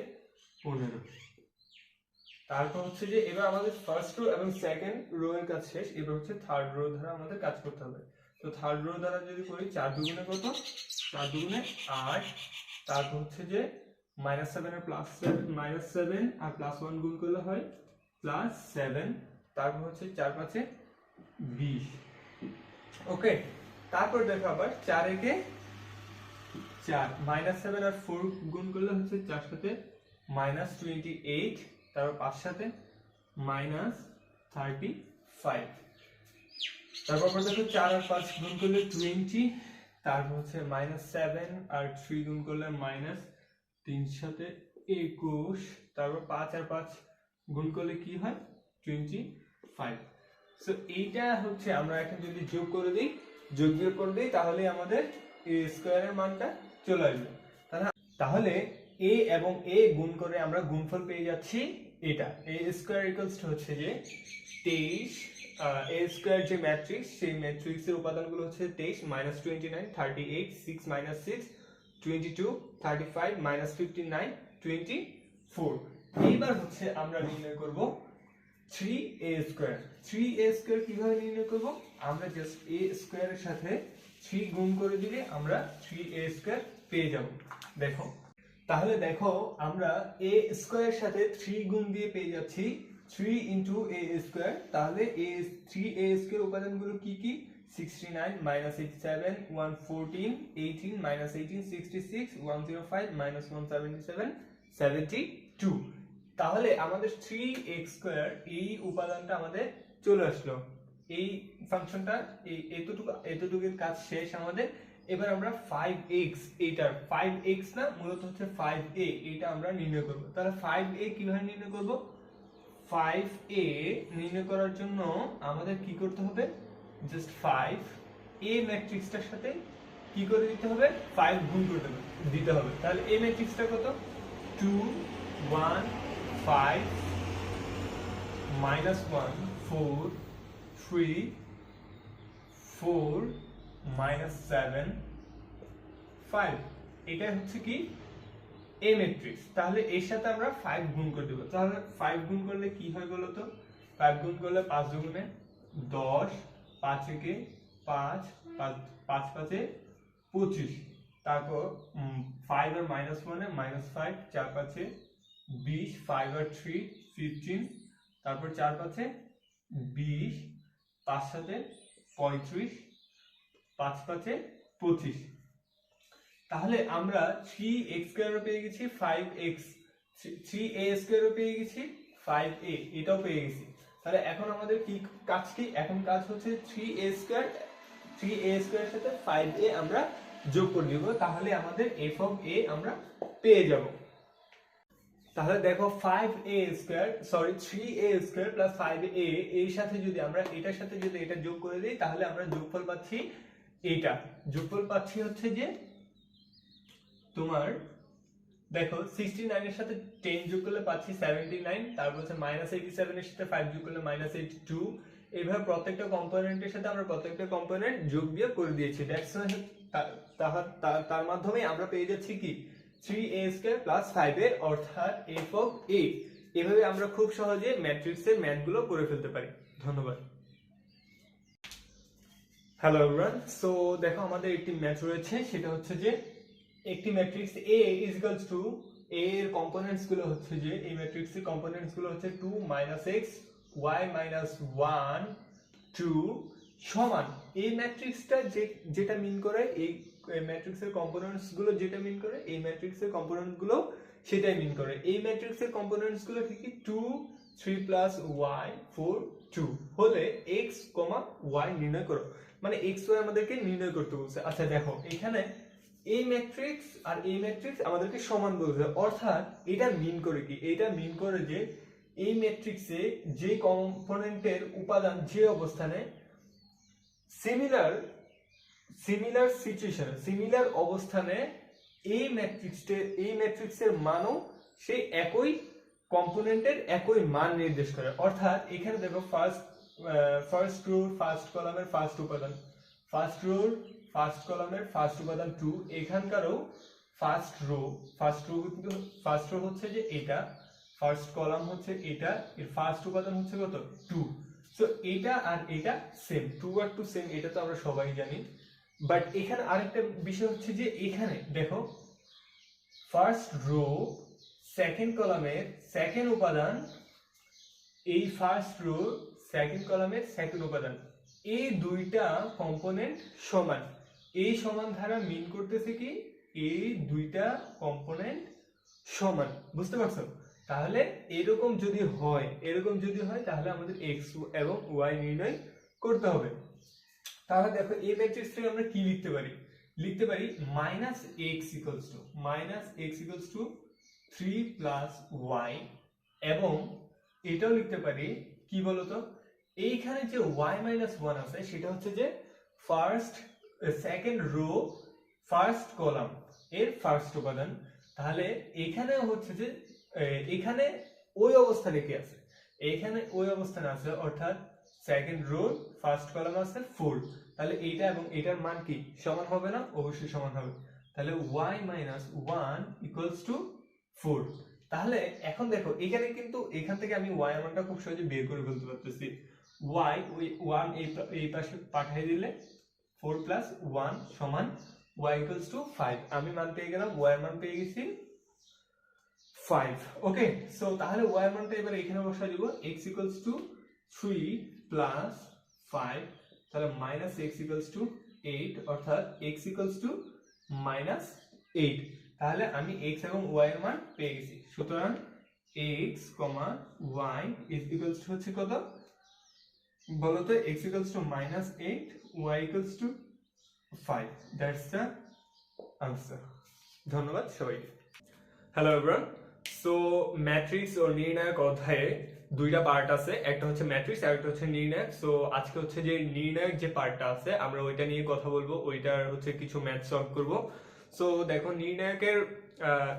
15। তারপর হচ্ছে যে এবার আমাদের ফার্স্ট রো এবং সেকেন্ড রো এর কাজ শেষ। এবার হচ্ছে থার্ড রো দ্বারা আমাদের কাজ করতে হবে। তো থার্ড রো দ্বারা যদি করি 4 দুগুণে কত? 4 দুগুণে 8। তারপর হচ্ছে যে -7 আর -7 আর +1 গুণ করলে হয় +7। তারপর হচ্ছে 4 5-এ 20। ওকে, তারপর দেখো আবার 4 একে 4, -7 আর 4 গুণ করলে হচ্ছে 4 7-এ -28, তারপর 5 7-এ -35। তারপর দেখো 4 আর 5 গুণ করলে 20, তারপর হচ্ছে -7 আর 3 গুণ করলে -3 7-এ 21, তারপর 5 আর 5 গুণ করলে কি হয়? 25। সো এইটা হচ্ছে আমরা এখন যদি যোগ করে দিই, যোগ বিয়োগ করে দিই, তাহলে আমাদের a স্কয়ারের মানটা চলে আসবে। তাহলে a এবং a গুণ করে আমরা গুণফল পেয়ে যাচ্ছি এটা। a স্কয়ার ইকুয়ালস টু হচ্ছে যে 23, a স্কয়ার যে ম্যাট্রিক্স, সেই ম্যাট্রিক্সের উপাদানগুলো হচ্ছে 23 -29 38 6 -6 22 35 -59 24। এইবার হচ্ছে আমরা নির্ণয় করব 3a স্কয়ার। 3a স্কয়ার কিভাবে নির্ণয় করব? আমরা জাস্ট a স্কয়ারের সাথে 3 গুণ করে দিলে আমরা 3a স্কয়ার পেয়ে যাব। দেখো, তাহলে দেখো আমরা a স্কয়ারের সাথে 3 গুণ দিয়ে পেয়ে যাচ্ছি 3 * a স্কয়ার। তাহলে 3a স্কয়ার উপাদানগুলো কি কি? 69 -87 114 18 -18 66 105 -177 72। তাহলে আমাদের 3x স্কয়ার এই উপাদানটা আমাদের চলে আসলো। এই ফাংশনটা এই এতটুকুর কাজ শেষ আমাদের। এবার আমরা 5x, এটা 5x না, মূলত হচ্ছে 5a, এটা আমরা নির্ণয় করব। তাহলে 5a কিভাবে নির্ণয় করব? 5a নির্ণয় করার জন্য আমাদের কি করতে হবে? জাস্ট 5a ম্যাট্রিক্সটার সাথে কি করে দিতে হবে? 5 গুণ করতে দিতে হবে। তাহলে a ম্যাট্রিক্সটা কত? 2 1 5 -1 4 3 4 -7 5। এটা হচ্ছে কি? a matrix. তাহলে এর সাথে আমরা 5 গুণ করে দেব। তাহলে 5 গুণ করলে কি হয় বলো তো? 5 গুণ করলে 5 দুগুণে 10, 5 একে 5, 5 5-এ 25। তারপর 5 আর -1 এ -5, 4 5-এ 20, 5 আর 3 15, তারপর 4 5-এ 20, 5 7-এ 35, 5 5-এ 25। তাহলে আমরা 3x স্কয়ারও পেয়ে গেছি, 5x 3a স্কয়ারও পেয়ে গেছি, 5a এটাও পেয়ে গেছি। তাহলে এখন আমাদের কি কাজ? কি এখন কাজ হচ্ছে 3a স্কয়ারের সাথে 5a আমরা যোগ করে দিব। তাহলে আমাদের f of a আমরা পেয়ে যাব। তাহলে দেখো 5a square, sorry 3a square plus 5a এর সাথে যদি আমরা এটার সাথে যদি এটা যোগ করে দিই, তাহলে আমরা যোগফল পাচ্ছি এটা। যোগফল পাচ্ছি হচ্ছে যে তোমার দেখো 69 এর সাথে 10 যোগ করলে পাচ্ছি 79, তারপর হচ্ছে -87 এর সাথে 5 যোগ করলে -82। এইভাবে প্রত্যেকটা কম্পোনেন্টের সাথে আমরা প্রত্যেকটা কম্পোনেন্ট যোগ বিয়োগ করে দিয়েছি। দ্যাটস তার মাধ্যমে আমরা পেয়ে যাচ্ছি কি? 3a স্কয়ার প্লাস 5a অর্থাৎ f of a। এভাবে আমরা খুব সহজে ম্যাট্রিক্সের ম্যাথগুলো করে ফেলতে পারি। ধন্যবাদ। হ্যালো এভরিওয়ান, সো দেখো আমাদের একটি ম্যাথ রয়েছে, সেটা হচ্ছে যে একটি matrix A is equals two A এর কম্পোনেন্টস গুলো হচ্ছে যে এই ম্যাট্রিক্সের কম্পোনেন্টস গুলো হচ্ছে 2 - x y - 1 2 সমান এই ম্যাট্রিক্সটা যেটা মিন করে এই ম্যাট্রিক্সের কম্পোনেন্টস গুলো যেটা মিন করে এই ম্যাট্রিক্সের কম্পোনেন্ট গুলো সেটাই মিন করে। এই ম্যাট্রিক্সের কম্পোনেন্টস গুলো কি 2 3 প্লাস y 4 2 হলে x, y নির্ণয় করো, মানে x y আমাদেরকে নির্ণয় করতে বলছে। আচ্ছা দেখো এখানে এই ম্যাট্রিক্স আর এই ম্যাট্রিক্স আমাদেরকে সমান বলছে, অর্থাৎ এটা মিন করে কি, এটা মিন করে যে এই ম্যাট্রিক্সে যে কম্পোনেন্টের উপাদান যে অবস্থানে সিমিলার সিচুয়েশন সিমিলার অবস্থানে এই ম্যাট্রিক্সের মানও সেই একই কম্পোনেন্টের একই মান নির্দেশ করে। অর্থাৎ এখানে দেখো ফার্স্ট রো ফার্স্ট কলামের ফার্স্ট উপাদান, ফার্স্ট রোর ফার্স্ট কলামের ফার্স্ট উপাদান 2, এখানকারও ফার্স্ট রো কিন্তু ফার্স্ট রো হচ্ছে যে এটা, ফার্স্ট কলাম হচ্ছে এটা, এর ফার্স্ট উপাদান হচ্ছে কত 2। সো এটা আর এটা সেম, 2 আর 2 সেম, এটা তো আমরা সবাই জানি। বাট এখানে আরেকটা বিষয় হচ্ছে যে এখানে দেখো ফার্স্ট রো সেকেন্ড কলামের সেকেন্ড উপাদান, এই ফার্স্ট রো সেকেন্ড কলামের সেকেন্ড উপাদান, এই দুইটা কম্পোনেন্ট সমান। এই সমান ধারা মিন করতেছে কি এই দুইটা কম্পোনেন্ট সমান, বুঝতে পারছো? তাহলে এরকম যদি হয় তাহলে আমাদের x এবং y নির্ণয় করতে হবে। তাহলে দেখো এই ম্যাট্রিক্স থেকে আমরা কি লিখতে পারি -x = 3 y, এবং এটাও লিখতে পারি কি বলতো, এইখানে যে y - 1 আছে সেটা হচ্ছে যে সেকেন্ড রো ফার্স্ট কলাম এর ফার্স্ট উপাদান। তাহলে এখানে হচ্ছে যে এখানে ওই অবস্থানে কি আছে, এখানে ওই অবস্থানে আছে, অর্থাৎ সেকেন্ড রো ফার্স্ট কলাম আছে 4। তাহলে এইটা এবং এটার মান কি সমান হবে না? অবশ্যই সমান হবে। তাহলে y - 1 = 4। তাহলে এখন দেখো এখানে কিন্তু এখান থেকে আমি y এর মানটা খুব সহজে বের করে ফেলতে পারতেছি। y ওই 1 এই পাশে পাঠিয়ে দিলে 4 + 1 = y = 5। আমি মান পেয়ে গেলাম, y এর মান পেয়ে গেছি 5। ওকে, সো তাহলে y এর মানটা এবার এখানে বসাই দিব, x = 3 + 5, তাহলে -x = 8, অর্থাৎ x = -8। তাহলে আমি x এবং y এর মান পেয়ে গেছি। সুতরাং x, y হচ্ছে কত বলো তো? x = -8, y = 5। That's the answer. ধন্যবাদ সবাইকে। হ্যালো এভরিওয়ান, সো ম্যাট্রিক্স ও নির্ণায়ক অধ্যায়ে দুইটা পার্ট আছে, একটা হচ্ছে ম্যাট্রিক্স আর একটা হচ্ছে নির্ণায়ক। সো আজকে হচ্ছে যে নির্ণায়ক যে পার্টটা আছে আমরা ওইটা নিয়ে কথা বলবো, ওইটার হচ্ছে কিছু ম্যাথ সলভ করব। সো দেখো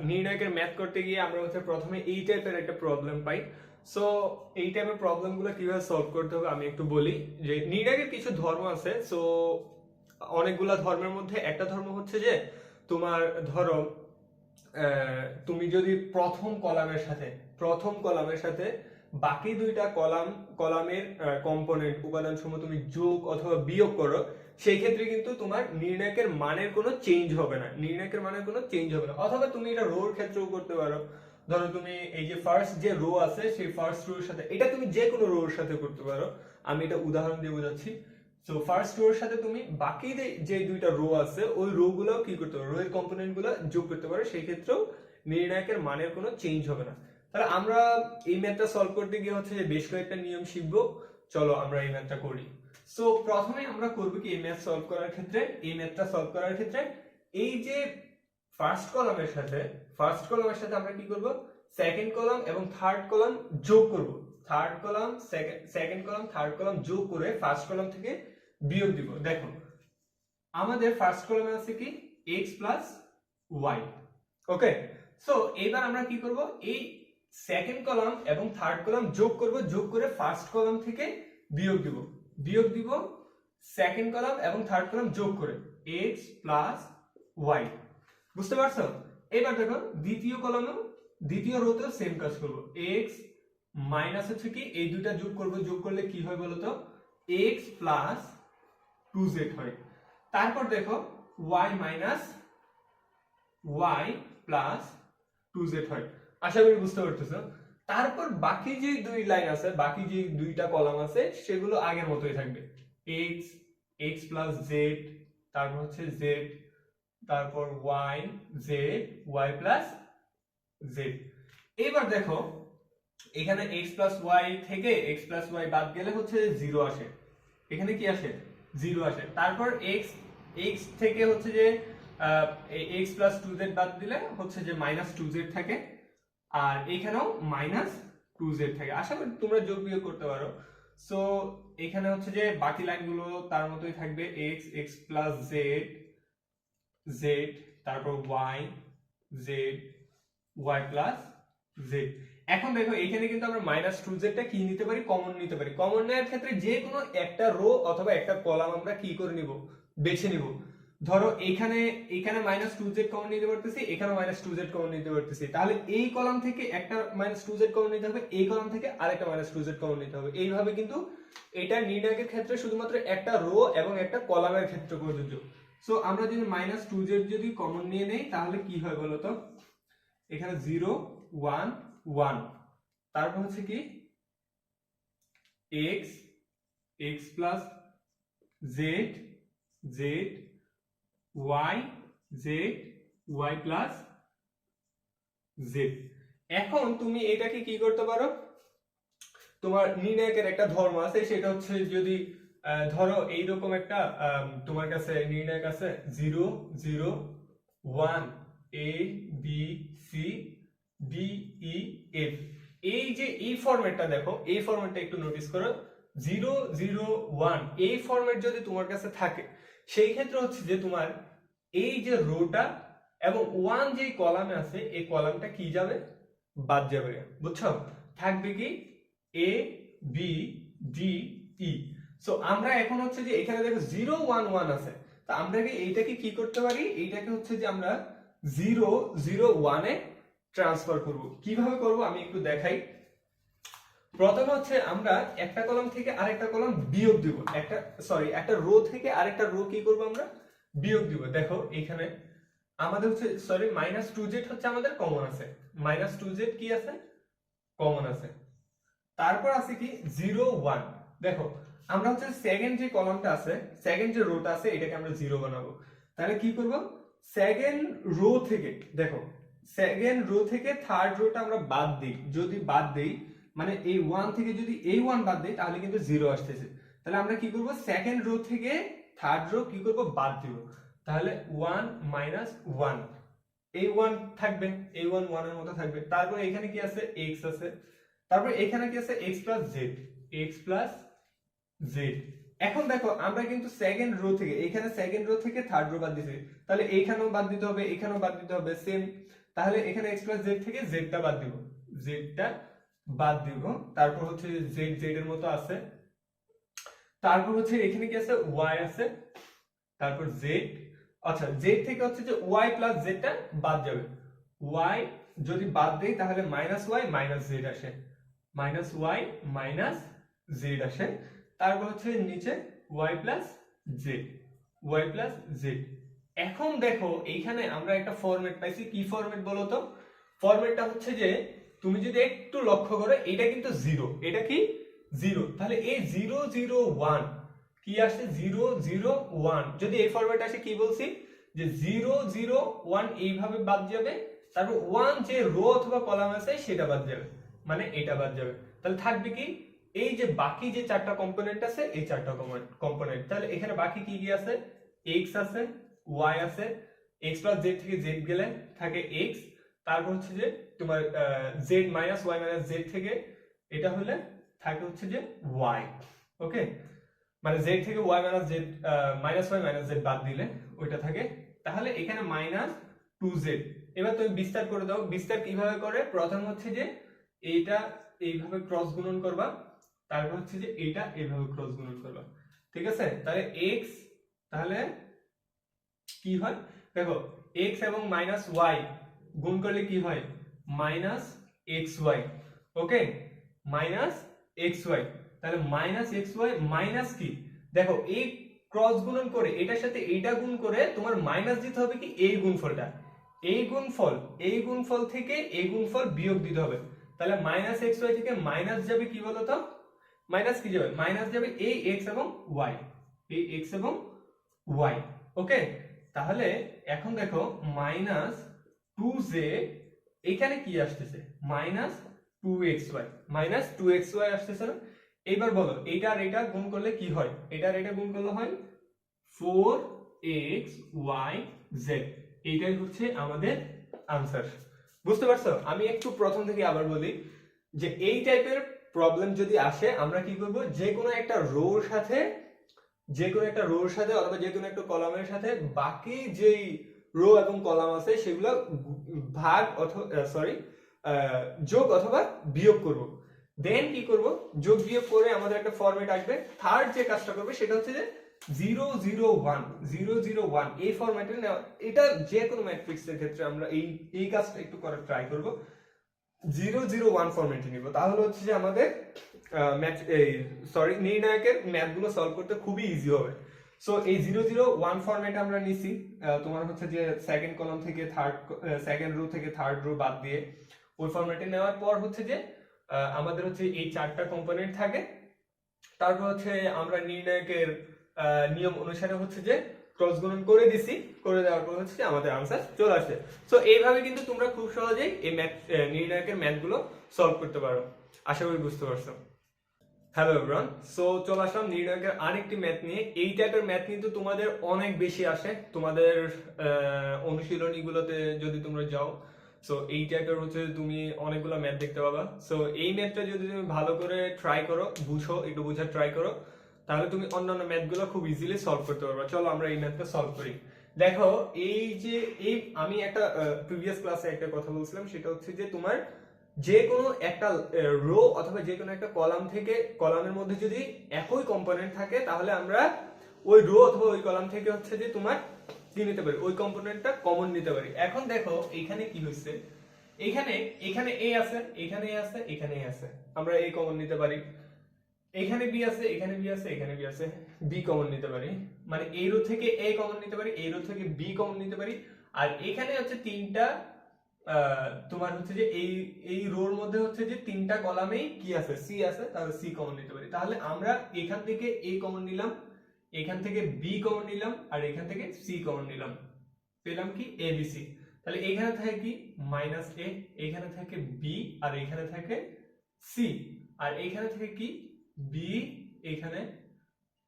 নির্ণায়কের ম্যাথ করতে গিয়ে আমরা হচ্ছে প্রথমে এই টাইপের একটা প্রবলেম পাই। সো এই টাইপের প্রবলেমগুলো কিভাবে সলভ করতে হবে আমি একটু বলি। যে নির্ণায়কের কিছু ধর্ম আছে, সো অনেকগুলা ধর্মের মধ্যে একটা ধর্ম হচ্ছে যে তোমার ধরো তুমি যদি প্রথম কলামের সাথে বাকি দুইটা কলামের কম্পোনেন্ট উপাদান সমূহ তুমি যোগ অথবা বিয়োগ করো, সেই ক্ষেত্রে কিন্তু তোমার নির্ণায়কের মানের কোনো চেঞ্জ হবে না, অথবা তুমি এটা রোর ক্ষেত্রেও করতে পারো। ধরো তুমি এই যে ফার্স্ট যে রো আছে সেই ফার্স্ট রোর সাথে, এটা তুমি যে কোনো রোর সাথে করতে পারো, আমি এটা উদাহরণ দিয়ে বোঝাচ্ছি। সো ফার্স্ট রোর সাথে তুমি বাকি যে দুইটা রো আছে ওই রো গুলো কি করতে পারো, রো এর কম্পোনেন্ট গুলো যোগ করতে পারো, সেই ক্ষেত্রেও নির্ণায়কের মানের কোনো চেঞ্জ হবে না। তাহলে আমরা এই ম্যাথটা সলভ করতে গিয়ে হচ্ছে যে বেশ কয়েকটা নিয়ম শিখবো, চলো আমরা এই ম্যাথটা করি। সো প্রথমে আমরা করব কি এই ম্যাথটা সলভ করার ক্ষেত্রে এই যে ফার্স্ট কলামের সাথে আমরা কি করব, সেকেন্ড কলাম এবং থার্ড কলাম যোগ করব। সেকেন্ড কলাম থার্ড কলাম যোগ করে ফার্স্ট কলাম থেকে বিয়োগ দিব। দেখো আমাদের ফার্স্ট কলামে আছে কি x + y। ওকে, সো এবার আমরা কি করব, এই সেকেন্ড কলাম এবং থার্ড কলাম যোগ করব, যোগ করে ফার্স্ট কলাম থেকে বিয়োগ দিব সেকেন্ড কলাম এবং থার্ড কলাম যোগ করে x + y। বুঝতে পারছো? এবার দেখো দ্বিতীয় রোতেও সেম কাজ করব, x মাইনাস হচ্ছে কি এই দুইটা যোগ করব, যোগ করলে কি হয় বলো তো, x + 2z হয়। তারপর দেখো y minus y plus 2z হয়। আশা করি বুঝতে পারতেছো। তারপর বাকি যে দুই লাইন আছে, বাকি যে দুইটা কলাম আছে সেগুলো আগের মতোই থাকবে, x x প্লাস z, তারপর হচ্ছে z, তারপর y z y plus z। এবার দেখো এখানে x প্লাস y থেকে x প্লাস y বাদ গেলে হচ্ছে 0 আসে, এখানে কি আসে 0 আসে। তারপর x x থেকে হচ্ছে যে x প্লাস 2z বাদ দিলে হচ্ছে যে মাইনাস 2z থাকে, আর এখানেও মাইনাস 2z থাকে। আশা করি তোমরা যোগ বিয়োগ করতে পারো। সো এখানে হচ্ছে যে বাকি লাইনগুলো তার মতোই থাকবে, x x plus z z, তারপর y z y plus z। এখন দেখো এখানে কিন্তু আমরা মাইনাস 2z টা কি নিতে পারি, কমন নিতে পারি। কমন নেওয়ার ক্ষেত্রে যে কোনো একটা রো অথবা একটা কলাম আমরা কি করে নিব, বেছে নিব। ধরো এখানে এখানে মাইনাস 2z কমন নিতে পারতেছি, এখানে মাইনাস 2z কমন নিতে পারতেছি, তাহলে এই কলাম থেকে একটা মাইনাস 2z কমন নিতে হবে, এই কলাম থেকে আরেকটা মাইনাস 2z কমন নিতে হবে। এইভাবে কিন্তু এটা নির্ণায়কের ক্ষেত্রে শুধুমাত্র একটা রো এবং একটা কলামের ক্ষেত্রে প্রযোজ্য। সো আমরা যদি মাইনাস 2z যদি কমন নিয়ে নেই তাহলে কি হয় বলতো, এখানে 0 1 1, তারপর হচ্ছে কি x x plus z z y z y plus z। এখন তুমি এটাকে কি করতে পারো, তোমার নির্ণায়কের একটা ধর্ম আছে, সেটা হচ্ছে যদি ধরো এইরকম একটা তোমার কাছে নির্ণায়ক আছে 0 0 1 a b c d e f, এই যে এই ফরম্যাটটা দেখো, এই ফরম্যাটটা একটু নোটিস করো, 0 0 1 এই ফরম্যাট যদি তোমার কাছে থাকে সেই ক্ষেত্রে হচ্ছে যে তোমার এই যে রোটা এবং 1 যে কলামে আছে এই কলামটা কি যাবে, বাদ যাবে, বুঝছো? থাকবে কি a b d e। So আমরা এখন হচ্ছে যে এখানে দেখো 0 1 1 আছে, তা আমরা কি এইটাকে কি করতে পারি, এইটাকে হচ্ছে যে আমরা 0 0 1 এ ট্রান্সফার করব। কিভাবে করব আমি একটু দেখাই। প্রথমে হচ্ছে আমরা একটা কলাম থেকে আরেকটা কলাম বিয়োগ দিব, একটা রো থেকে আরেকটা রো কি করব, আমরা বিয়োগ দিব। দেখো এখানে আমাদের হচ্ছে মাইনাস 2z হচ্ছে আমাদের কমন আছে, মাইনাস 2z কি আছে, কমন আছে। তারপর আছে কি 0 1, দেখো আমরা হচ্ছে সেকেন্ড যে কলামটা আছে, সেকেন্ড যে রোটা আছে এটাকে আমরা 0 বানাবো। তাহলে কি করব, সেকেন্ড রো থেকে, দেখো সেকেন্ড রো থেকে থার্ড রোটা আমরা বাদ দিই, যদি বাদ দেই মানে এই 1 থেকে যদি এই 1 বাদ দেই তাহলে কিন্তু 0 আসতেছে। তাহলে আমরা কি করব, সেকেন্ড রো থেকে থার্ড রো কি করব, বাদ দিব। তাহলে 1 মাইনাস 1, এই 1 থাকবে, এই 1 1 এর মতো থাকবে। তারপর এখানে কি আছে, x আছে, তারপর এখানে কি আছে x plus z, x plus z। এখন দেখো আমরা কিন্তু সেকেন্ড রো থেকে, এখানে সেকেন্ড রো থেকে থার্ড রো বাদ দিয়েছি, তাহলে এইখানেও বাদ দিতে হবে, এখানেও বাদ দিতে হবে সেম। তাহলে এখানে x প্লাস z থেকে z টা বাদ দিব, z টা বাদ দিব। তারপর হচ্ছে z z এর মতো আছে, তারপর হচ্ছে এখানে কি আছে, y আছে, তারপর z, আচ্ছা z থেকে হচ্ছে যে y প্লাস z টা বাদ যাবে, y যদি বাদ দেই তাহলে মাইনাস y মাইনাস z আসে, মাইনাস y মাইনাস z আসে। তারপর হচ্ছে নিচে y plus z, y plus z। এখন দেখো এইখানে আমরা একটা ফরম্যাট পাইছি, কি ফরম্যাট বলো তো, ফরম্যাটটা হচ্ছে যে তুমি যদি একটু লক্ষ্য করো এটা কিন্তু 0, এটা কি 0, তাহলে এই 0 0 1 কি আসে, 0 0 1, যদি এই ফরম্যাট আসে কি বলছি যে 0 0 1 এইভাবে বাদ যাবে, তারপর 1 যে রো অথবা কলাম আছে সেটা বাদ যাবে, মানে এটা বাদ যাবে। তাহলে থাকবে কি, এই যে বাকি যে চারটা কম্পোনেন্ট আছে এই চারটা কম্পোনেন্ট। তাহলে এখানে বাকি কি কি আছে, x আছে, y আছে, x প্লাস z থেকে z গেলে থাকে x, তারপর হচ্ছে যে তোমার z minus y minus z থেকে এটা হলে থাকে হচ্ছে যে y, ওকে, মানে z থেকে y minus z minus y minus z বাদ দিলে ওইটা থাকে। তাহলে এখানে মাইনাস 2z। এবার তুমি বিস্তার করে দাও, বিস্তার কিভাবে করে, প্রথম হচ্ছে যে এইটা এইভাবে ক্রস গুণন করবা, তারপর হচ্ছে যে এটা এইভাবে ক্রস গুণন করবা, ঠিক আছে। তাহলে x, তাহলে কি হয় দেখো x এবং মাইনাস y গুণ করলে কি হয়, মাইনাস xy, ওকে, মাইনাস xy। তাহলে মাইনাস xy মাইনাস কি, দেখো এই ক্রস গুণন করে এটার সাথে এইটা গুণ করে তোমার মাইনাস দিতে হবে কি এই গুণফলটা, এই গুণফল থেকে এই গুণফল বিয়োগ দিতে হবে। তাহলে মাইনাস এক্স ওয়াই থেকে মাইনাস যাবে কি বলতো, মাইনাস কি যাবে, মাইনাস যাবে এই এক্স এবং ওয়াই, এই এক্স এবং ওয়াই। ওকে, তাহলে এখন দেখো মাইনাস 2z, এখানে কি আসতেছে মাইনাস 2xy, মাইনাস 2xy আসতেছে না। এইবার বলো এইটা আর এটা গুণ করলে কি হয়, এটা আর এটা গুণ করলে হয় 4xyz। এইটাই হচ্ছে আমাদের আনসার। বুঝতে পারছো? আমি একটু প্রথম থেকে আবার বলি যে এই টাইপের প্রবলেম যদি আসে আমরা কি করব, যে কোনো একটা রোর সাথে অথবা যে কোনো একটা কলামের সাথে বাকি যেই রো এবং কলাম আছে সেগুলো ভাগ অথবা যোগ অথবা বিয়োগ করব। দেন কি করব, যোগ বিয়োগ করে আমাদের একটা ফরম্যাট আসবে। থার্ড যে কাজটা করবে সেটা হচ্ছে যে 001 এই ফরম্যাটে নেওয়া। এটা যে কোনো ম্যাট্রিক্সের ক্ষেত্রে আমরা এই কাজটা একটু করার ট্রাই করব। 001 ফরম্যাটে নিব, তাহলে হচ্ছে যে আমাদের নির্ণায়কের ম্যাথগুলো সলভ করতে খুবই ইজি হবে। সো এই 001 ফরম্যাটে আমরা নিছি, তোমার হচ্ছে যে সেকেন্ড কলাম থেকে সেকেন্ড রো থেকে থার্ড রো বাদ দিয়ে ওই ফরম্যাটে নেওয়ার পর হচ্ছে যে আমাদের হচ্ছে এই চারটা কম্পোনেন্ট থাকে। তারপর হচ্ছে আমরা নির্ণায়কের নিয়ম অনুসারে হচ্ছে যে ক্রস গুণন করে দিছি, করে দেওয়ার পর হচ্ছে আমাদের আনসার চলে আসে। সো এইভাবে কিন্তু তোমরা খুব সহজেই এই নির্ণায়কের ম্যাথগুলো সলভ করতে পারো। আশা করি বুঝতে পারছো। হ্যালো এভরিওয়ান, সো চলে আসলাম নির্ণায়কের আরেকটি ম্যাথ নিয়ে। এই টাইপের ম্যাথ কিন্তু তোমাদের অনেক বেশি আসে তোমাদের অনুশীলনীগুলোতে যদি তোমরা যাও। সো এই টাইপের হচ্ছে তুমি অনেকগুলো ম্যাথ দেখতে পাবা। সো এই ম্যাথটা যদি তুমি ভালো করে ট্রাই করো, একটু বোঝার ট্রাই করো, তাহলে তুমি অন্যান্য ম্যাথগুলো খুব ইজিলি সলভ করতে পারবে। চলো আমরা এই ম্যাথটা সলভ করি। দেখো এই আমি একটা প্রিভিয়াস ক্লাসে একটা কথা বলছিলাম, সেটা হচ্ছে যে তোমার যে কোনো একটা রো অথবা যে কোনো একটা কলাম থেকে কলামের মধ্যে যদি একই কম্পোনেন্ট থাকে তাহলে আমরা ওই রো অথবা ওই কলাম থেকে হচ্ছে যে তোমার কি নিতে পারি, ওই কম্পোনেন্টটা কমন নিতে পারি। এখন দেখো এখানে কি হচ্ছে, এখানে এ আছে, এখানে এ আছে, এখানে এ আছে, আমরা এ কমন নিতে পারি। এখানে বি আছে, এখানে বি আছে, এখানে বি আছে, বি কমন নিতে পারি। মানে এই রো থেকে এ কমন নিতে পারি, এই রো থেকে বি কমন নিতে পারি। আর এখানে হচ্ছে তিনটা তোমার হচ্ছে যে এই রোর মধ্যে হচ্ছে যে তিনটা কলামেই কি আছে, সি আছে, তাহলে সি কমন নিতে পারি। তাহলে আমরা এখান থেকে এ কমন নিলাম, এখান থেকে বি কমন নিলাম, আর এখান থেকে সি কমন নিলাম, পেলাম কি এ বি সি। তাহলে এখানে থাকে কি মাইনাস এ, এখানে থাকে বি, আর এখানে থাকে সি, আর এখানে থেকে কি বি, এখানে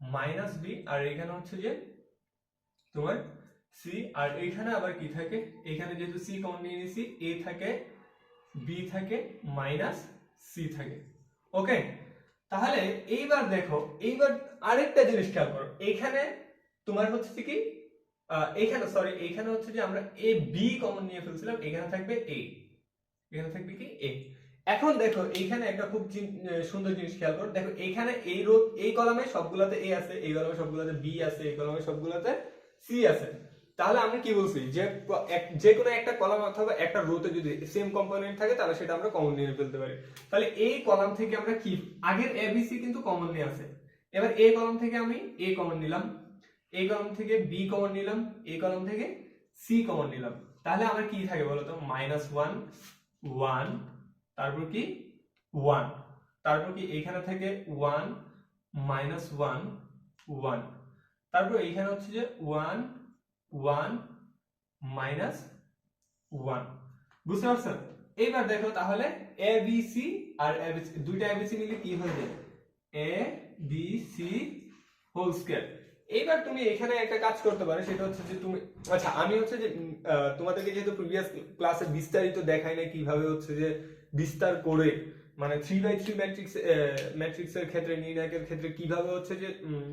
মাইনাস বি, আর এখানে হচ্ছে যে তোমার সি, আর এখানে আবার কি থাকে, এখানে যেহেতু সি কমন নিয়ে নিয়েছি, এ থাকে, বি থাকে, মাইনাস সি থাকে। ওকে, তাহলে এইবার দেখো, এইবার আরেকটা জিনিস খেয়াল করো, এখানে তোমার হচ্ছে কি এখানে হচ্ছে যে আমরা এ বি কমন নিয়ে ফেলছিলাম, এখানে থাকবে এ, এখানে থাকবে কি এ। এখন দেখো এইখানে একটা খুব সুন্দর জিনিস খেয়াল করো, দেখো এখানে এই কলামে সবগুলাতে এ আছে, এই কলামে সবগুলাতে বি আছে, এই কলামে সবগুলাতে সি আছে। তাহলে আমরা কি বলছি যে কোনো একটা কলাম অথবা একটা রোতে যদি সেম কম্পোনেন্ট থাকে তাহলে সেটা আমরা কমন নিয়ে ফেলতে পারি। তাহলে এই কলাম থেকে আমরা কি আগের এ বি সি কিন্তু কমন নিয়ে আছে, এবার এই কলাম থেকে আমি এ কমন নিলাম, এই কলাম থেকে বি কমন নিলাম, এই কলাম থেকে সি কমন নিলাম। তাহলে আমার কি থাকে বলতো, মাইনাস 1 1, তারপর কি 1, তারপর কি এখানে থেকে 1 মাইনাস 1 1, তারপর এখানে হচ্ছে যে 1 1 মাইনাস 1। বুঝতে পারছো? এইবার দেখো তাহলে এ বি সি আর এবিসি, দুইটা এবিসি মিলে কি হয়ে যায়, এ বি সি হোল স্কয়ার। এইবার তুমি এখানে একটা কাজ করতে পারো, সেটা হচ্ছে যে তুমি আচ্ছা আমি হচ্ছে যে তোমাদেরকে যেহেতু প্রিভিয়াস ক্লাসে বিস্তারিত দেখাই না কিভাবে হচ্ছে যে বিস্তার করে, মানে 3x3 ম্যাট্রিক্সের ক্ষেত্রে নির্ণায়কের ক্ষেত্রে কিভাবে হচ্ছে যে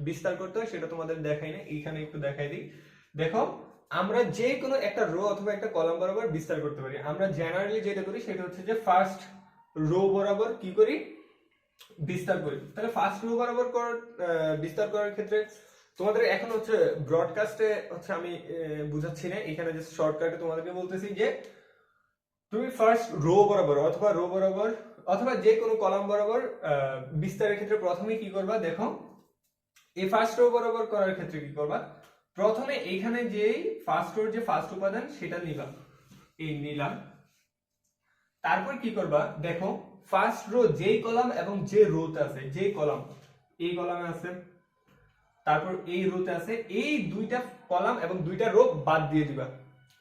বিস্তার করতে হয় সেটা তোমাদের দেখাই না, এইখানে একটু দেখাই দিই। দেখো আমরা যে কোনো একটা রো অথবা একটা কলাম বরাবর বিস্তার করতে পারি। আমরা জেনারেলি যেটা করি সেটা হচ্ছে যে ফার্স্ট রো বরাবর কি করি, বিস্তার করি। তাহলে ফার্স্ট রো বরাবর বিস্তার করার ক্ষেত্রে তোমাদের এখন হচ্ছে ব্রডকাস্টে হচ্ছে আমি বুঝাচ্ছি না, এখানে জাস্ট শর্টকাটে তোমাদেরকে বলতেছি যে তুমি ফার্স্ট রো বরাবর অথবা যে কোনো কলাম বরাবর বিস্তারের ক্ষেত্রে প্রথমে কি করবা, দেখো এই ফার্স্ট রো বরাবর করার ক্ষেত্রে কি করবা, প্রথমে এইখানে যে ফার্স্ট রোর যে ফার্স্ট উপাদান সেটা নিবা, এই নিলাম। তারপর কি করবা, দেখো ফার্স্ট রো যেই কলাম এবং যে রোতে আছে, যেই কলাম এই কলামে আছে, তারপর এই রোতে আছে, এই দুইটা কলাম এবং দুইটা রো বাদ দিয়ে দিবা।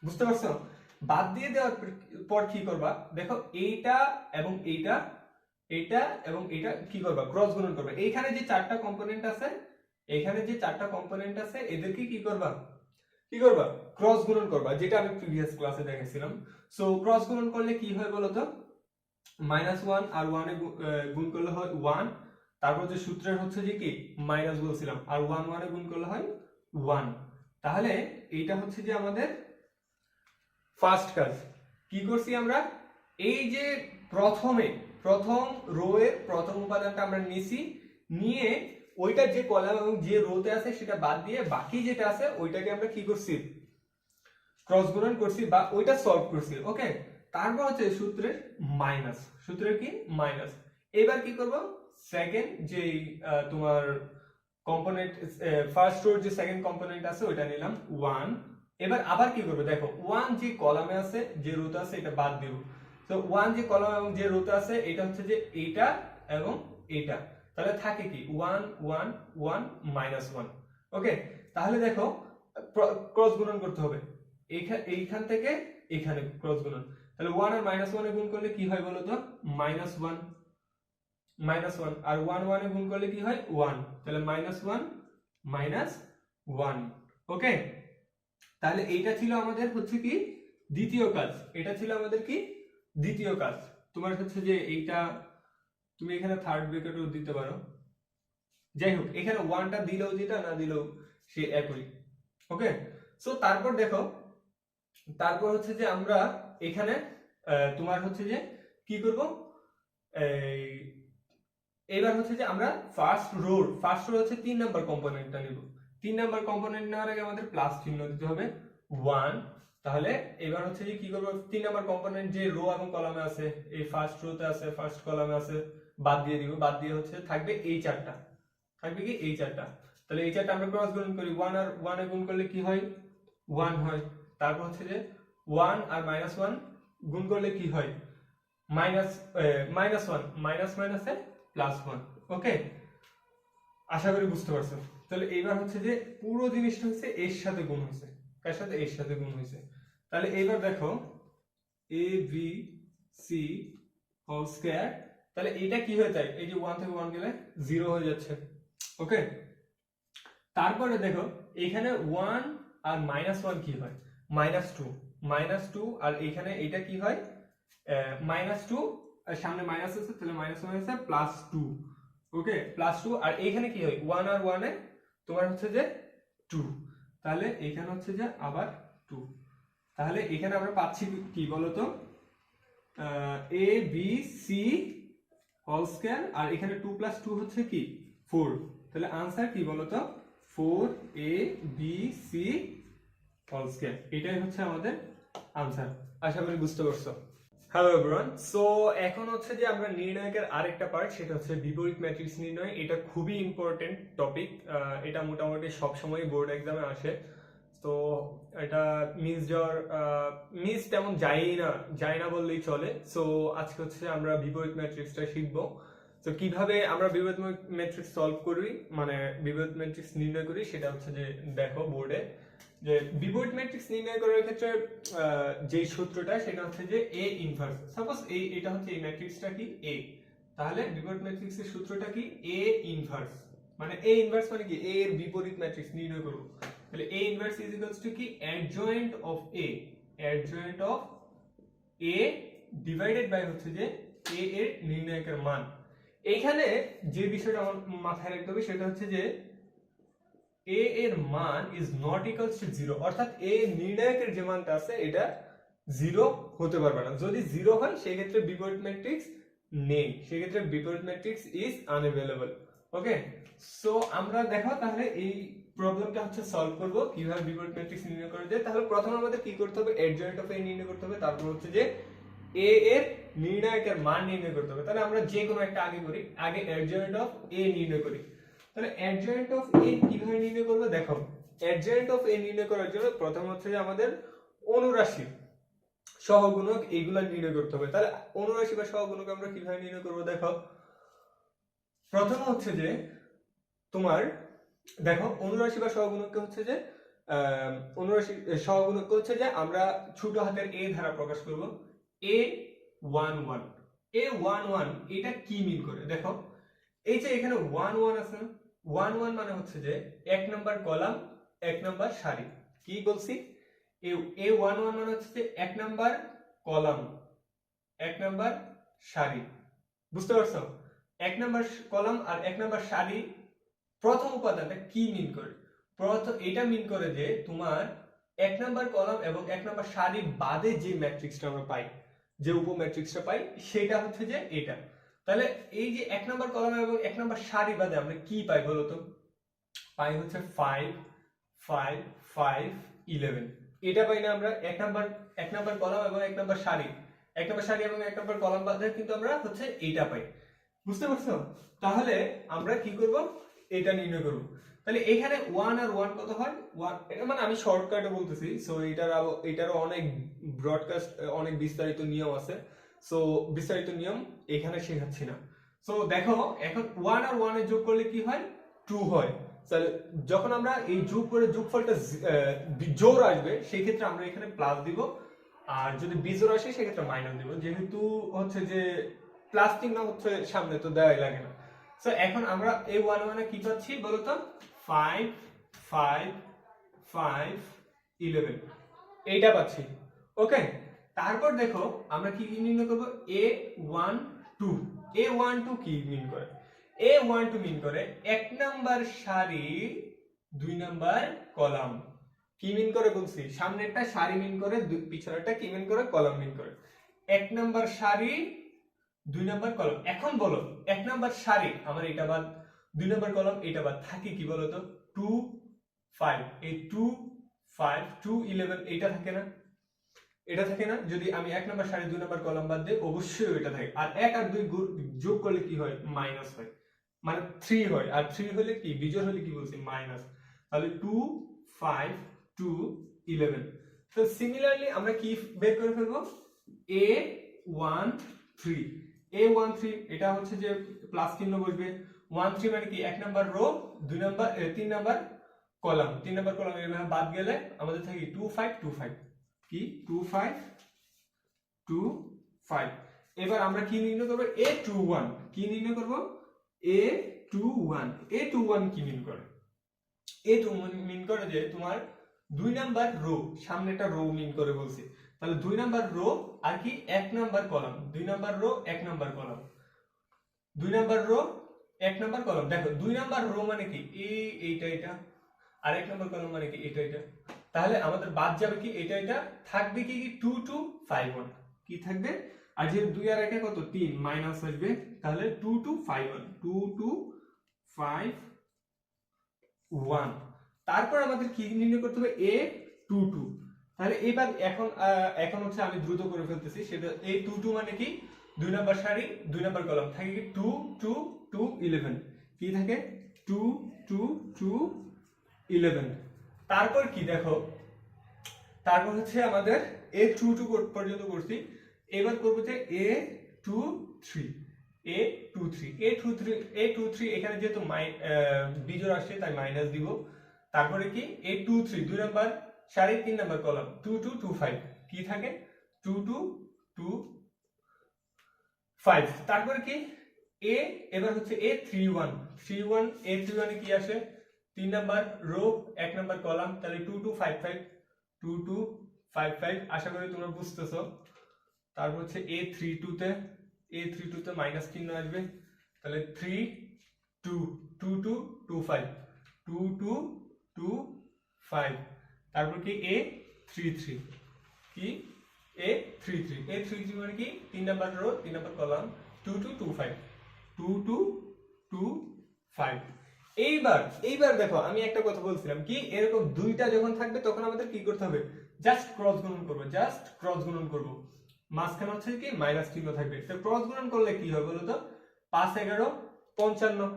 বুঝতে পারছো? বাদ দিয়ে দেওয়ার পর কি করবা, দেখো এইটা এবং এইটা, এইটা এবং এইটা কি করবা, ক্রস গুণন করবা। এইখানে যে চারটা কম্পোনেন্ট আছে, এখানে যে চারটা কম্পোনেন্ট আছে এদেরকে কি করবা, কি করবা, ক্রস গুণন করবা, যেটা আমি প্রিভিয়াস ক্লাসে দেখাইছিলাম। সো ক্রস গুণন করলে কি হয় বলো তো, -1 আর 1 এ গুণ করলে হয় 1, তারপর যে সূত্রের হচ্ছে যে কি মাইনাস বলছিলাম, আর 1 1 এ গুণ করলে হয় 1। তাহলে এইটা হচ্ছে যে আমাদের ফার্স্ট কাজ। কি করছি আমরা, এই যে প্রথম রো এর প্রথম উপাদানটা আমরা নিছি, নিয়ে ওইটা যে কলাম এবং যে রোতে আছে সেটা বাদ দিয়ে বাকি যেটা আছে ওইটাকে আমরা কি করছি, ক্রস গুণন করছি বা ওইটা সলভ করছি। ওকে, তারপর হচ্ছে সূত্রের মাইনাস, সূত্রের কি মাইনাস। এবার কি করব, সেকেন্ড যে তোমার কম্পোনেন্ট, ফার্স্ট রোর যে সেকেন্ড কম্পোনেন্ট আছে ওইটা নিলাম 1। এবার আবার কি করবে, দেখো 1 যে কলামে আছে যে রোতে আছে এটা বাদ দিব। তো 1 যে কলাম এবং যে রোতে আছে এটা হচ্ছে যে এইটা এবং এইটা, তাহলে থাকে কি 1 1 1 -1। ওকে, তাহলে দেখো ক্রস গুণন করতে হবে, এইখান থেকে এখানে ক্রস গুণন। তাহলে 1 আর -1 এ গুণ করলে কি হয় বলো তো, -1 -1, আর 1 1 এ গুণ করলে কি হয় 1, তাহলে -1 -1। ওকে, তাহলে এইটা ছিল আমাদের হচ্ছে কি দ্বিতীয় কাজ, এটা ছিল আমাদের কি দ্বিতীয় কাজ। তোমার হচ্ছে যে এইটা তুমি এখানে থার্ড ব্র্যাকেটও দিতে পারো, যাই হোক এখানে 1 টা দিলেও যেটা না দিলেও সে একই। ওকে, সো তারপর দেখো, তারপর হচ্ছে যে আমরা এখানে তোমার হচ্ছে যে কি করব, এইবার হচ্ছে যে আমরা ফার্স্ট রো হচ্ছে 3 নাম্বার কম্পোনেন্টটা নিব। 3 নাম্বার কম্পোনেন্ট নেওয়ার আগে আমাদের প্লাস চিহ্ন দিতে হবে 1। তাহলে এবার হচ্ছে যে কি করব, 3 নাম্বার কম্পোনেন্ট যে রো এবং কলামে আছে, এই ফার্স্ট রোতে আছে, ফার্স্ট কলামে আছে, বাদ দিয়ে দিব। বাদ দিয়ে হচ্ছে থাকবে এই চারটা, থাকবে কি এই চারটা। তাহলে এই চারটা আমরা ক্রস গুণ করি, 1 আর 1 এ গুণ করলে কি হয় 1 হয়। তারপর হচ্ছে যে 1 আর -1 গুণ করলে কি হয় -1 মাইনাস মাইনাসে +1। ওকে, আশা করি বুঝতে পারছো। তাহলে এইবার হচ্ছে যে পুরো জিনিসটা হচ্ছে এর সাথে গুণ হয়েছে, কার সাথে, এর সাথে গুণ হয়েছে। তাহলে এইবার দেখো a b c whole square, তাহলে এটা কি হয়ে যায়, এই যে 1 থেকে 1 গেলে 0 হয়ে যাচ্ছে। ওকে, তারপরে দেখো এখানে 1 আর -1 কি হয় -2 আর এখানে এটা কি হয় -2, আর সামনে মাইনাস আছে তাহলে -1 আছে +2। ওকে, +2, আর এখানে কি হয় 1 আর 1 এ তোমার হচ্ছে যে 2, তাহলে এখানে হচ্ছে যে আবার 2। তাহলে এখানে আমরা পাচ্ছি কি বলতো, a b c whole square, আর এখানে 2 + 2 হচ্ছে কি 4। তাহলে आंसर কি বলতো 4a b c whole square, এটাই হচ্ছে আমাদের आंसर। আশা করি বুঝতে পারছো। হ্যালো এভরিওয়ান, সো এখন হচ্ছে যে আমরা নির্ণায়কের আরেকটা পার্ট, সেটা হচ্ছে বিপরীত ম্যাট্রিক্স নির্ণয়। এটা খুবই ইম্পর্টেন্ট টপিক, এটা মোটামুটি সব সময় বোর্ড এক্সামে আসে। তো এটা মিস তেমন যায় না বললেই চলে। সো আজকে হচ্ছে আমরা বিপরীত ম্যাট্রিক্সটা শিখবো। তো কিভাবে আমরা বিপরীত ম্যাট্রিক্স সলভ করি, মানে বিপরীত ম্যাট্রিক্স নির্ণয় করি, সেটা হচ্ছে যে দেখো বোর্ডে যে বিপরীত ম্যাট্রিক্স নির্ণয় করার ক্ষেত্রে যে সূত্রটা সেটা হচ্ছে যে a ইনভার্স। সাপোজ এটা হচ্ছে এই ম্যাট্রিক্সটা কি a, তাহলে বিপরীত ম্যাট্রিক্সের সূত্রটা কি a ইনভার্স। মানে a ইনভার্স মানে কি, a এর বিপরীত ম্যাট্রিক্স নির্ণয় করব। তাহলে a inverse is equals to কি adjoint of a divided by হচ্ছে যে a এর নির্ণায়কের মান। এইখানে যে বিষয়টা আমার মাথায় রাখতে হবে সেটা হচ্ছে যে a এর মান ইজ নট ইকুয়ালস টু 0, অর্থাৎ a নির্ণায়কের যে মানটা আছে এটা 0 হতে পারবে না। যদি 0 হয় সেই ক্ষেত্রে বিপরীত ম্যাট্রিক্স নেই, সেই ক্ষেত্রে বিপরীত matrix is unavailable. Okay, so আমরা দেখো তাহলে এই প্রবলেমটা হচ্ছে সলভ করব কিভাবে বিপরীত ম্যাট্রিক্স নির্ণয় করা যায়। তাহলে প্রথমে আমাদের কি করতে হবে, অ্যাডজয়েন্ট অফ a নির্ণয় করতে হবে, তারপর হচ্ছে যে a এর নির্ণায়কের মান নির্ণয় করতে হবে। তাহলে আমরা যে কোনো একটা আগে করি, আগে অ্যাডজয়েন্ট অফ a নির্ণয় করি। তাহলে অ্যাডজয়েন্ট অফ এ কিভাবে নির্ণয় করব? দেখো, অ্যাডজয়েন্ট অফ এ নির্ণয় করার জন্য প্রথম হচ্ছে যে আমাদের অনুরাশি সহগুণক এইগুলা নির্ণয় করতে হবে। তাহলে অনুরাশি বা সহগুণক আমরা কিভাবে নির্ণয় করব? দেখো, প্রথম হচ্ছে যে তোমার দেখো অনুরাশি বা সহগুণককে হচ্ছে যে অনুরাশি সহগুণক হচ্ছে যে আমরা ছোট হাতের এ দ্বারা প্রকাশ করব। A11 A11 এটা কি মিন করে? দেখো, এই যে এখানে 11 আছে না, 11 মানে হচ্ছে যে এক নাম্বার কলাম এক নাম্বার সারি। কি বলছি? A11 মানে হচ্ছে যে এক নাম্বার কলাম এক নাম্বার সারি। বুঝতে পারছো? এক নাম্বার কলাম আর এক নাম্বার সারি প্রথম উপাদানটা কি মিন করে? প্রথম এটা মিন করে যে তোমার এক নাম্বার কলাম এবং এক নাম্বার সারি বাদে যে ম্যাট্রিক্সটা আমরা পাই, যে উপম্যাট্রিক্সটা পাই, সেটা হচ্ছে যে এটা। তাহলে এই যে এক নাম্বার কলাম এবং এক নাম্বার সারি বাদে আমরা কি পাই বলতো? পাই হচ্ছে 5 5 5 11। এটা পাই না আমরা? এক নাম্বার কলাম এবং এক নাম্বার সারি, এক নাম্বার সারি এবং এক নাম্বার কলাম বাদে কিন্তু আমরা হচ্ছে এইটা পাই। বুঝতে পারছো? তাহলে আমরা কি করব? এটা নির্ণয় করব। তাহলে এখানে 1 আর 1 কত হয়? 1 এটা মানে আমি শর্টকাটে বলতেছি, সো এটারও অনেক ব্রডকাস্ট অনেক বিস্তারিত নিয়ম আছে, সো বিস্তারিত নিয়ম এখানে শেখাচ্ছি না। সো দেখো, এখন 1 আর 1 এর যোগ করলে কি হয়? 2 হয়। তাহলে যখন আমরা এই যোগ করে যোগফলটা জোড় আসবে সেই ক্ষেত্রে আমরা এখানে প্লাস দিব, আর যদি বিজোড় আসে সেক্ষেত্রে মাইনাস দিব, যেহেতু হচ্ছে যে প্লাস চিহ্ন হচ্ছে সামনে, তো দেওয়াই লাগে না। সো এখন আমরা এই 1 কি পাচ্ছি বলতো? 5 5 5 11 এইটা পাচ্ছি। ওকে, তারপর দেখো আমরা কি নির্ণয় করব? A12 A12 কি মিন করে? A12 মিন করে এক নাম্বার সারি দুই নাম্বার কলাম। কি মিন করে বলছি? সামনেরটা সারি মিন করে, পিছনেরটা কি মিন করে? কলাম মিন করে। এক নাম্বার সারি দুই নাম্বার কলাম। এখন বলো, এক নাম্বার সারি আমার এটা বাদ, দুই নাম্বার কলাম এটা বাদ, থাকে কি বলতো? 2 5। এই 2 5 2 11 এটা থাকে না? এটা থাকে না? যদি আমি এক নাম্বার সারি দুই নাম্বার কলাম বাদ দিই, অবশ্যই এটা থাকে। আর 1 আর 2 যোগ করলে কি হয়? মাইনাস হয়, মানে 3 হয়। আর 3 হলে কি? বিজোড় হলে কি বলছি? মাইনাস। তাহলে 2 5 2 11। তো সিমিলারলি আমরা কি বের করে ফেলবো? A13 A13 এটা হচ্ছে যে প্লাস চিহ্ন বসবে। 13 মানে কি? এক নাম্বার রো, দুই নাম্বার তিন নাম্বার কলাম, তিন নাম্বার কলাম এভাবে বাদ গেলে আমাদের থাকে 2 5 2 5। কি? 2 5 2 5। এবার আমরা কি নির্ণয় করব? A21 কি নির্ণয় করব? A21 A21 কি মিন করে? A21 মিন করে যে তোমার দুই নাম্বার রো, সামনেটা রো মিন করে বলছি। তাহলে দুই নাম্বার রো আর কি এক নাম্বার কলাম, দুই নাম্বার রো এক নাম্বার কলাম, দুই নাম্বার রো এক নাম্বার কলাম। দেখো, দুই নাম্বার রো মানে কি? এইটা এটা, আর এক নাম্বার কলাম মানে কি? এটা এটা। তাহলে আমাদের বাদ যাবে কি? এটা এটা, থাকবে কি? 2 2 5 1 কি থাকবে? আর যে 2 আর 1 কত? 3, মাইনাস আসবে। তাহলে 2 2 5 1 2 2 5 1। তারপর আমাদের কি নির্ণয় করতে হবে? A22। তাহলে এবার এখন হচ্ছে আমি দ্রুত করে ফেলতেছি, সেটা A22 মানে কি? দুই নাম্বার সারি দুই নাম্বার কলাম, থাকে কি? 2 2 2 11 কি থাকে? 2 2 2 11। তারপর কি দেখো, তারপর হচ্ছে আমাদের A22 পর্যন্ত করছি। এবার করব যে A23 A23 এখানে যেহেতু বিজোড় আসছে তাই মাইনাস দিব। তারপরে কি? A23 দুই নাম্বার সারি তিন নাম্বার কলাম, 2 2 2 5 কি থাকে? 2 2 2 5। তারপরে কি? এবার হচ্ছে A31 A31 এ কি আসে? তিন নাম্বার রো এক নাম্বার কলাম, তাহলে 2 2 5 5 2 2 5 5। আশা করি তোমরা বুঝতেছো। তারপর হচ্ছে A32 তে মাইনাস চিহ্ন আসবে, তাহলে 3 2 2 2 2 5 2 2 2 5। তারপর কি? A33 কি? A33 মানে কি? তিন নাম্বার রো তিন নাম্বার কলাম, 2 2 2 5 2 2 2 5। এইবার দেখো, আমি একটা কথা বলছিলাম কি, এরকম দুইটা যখন থাকবে তখন আমাদের কি করতে হবে? জাস্ট ক্রস গুণন করব। মাঝখানে হচ্ছে কি? মাইনাস চিহ্ন থাকবে। তো ক্রস গুণন করলে কি হয় বলো তো? 5 11 55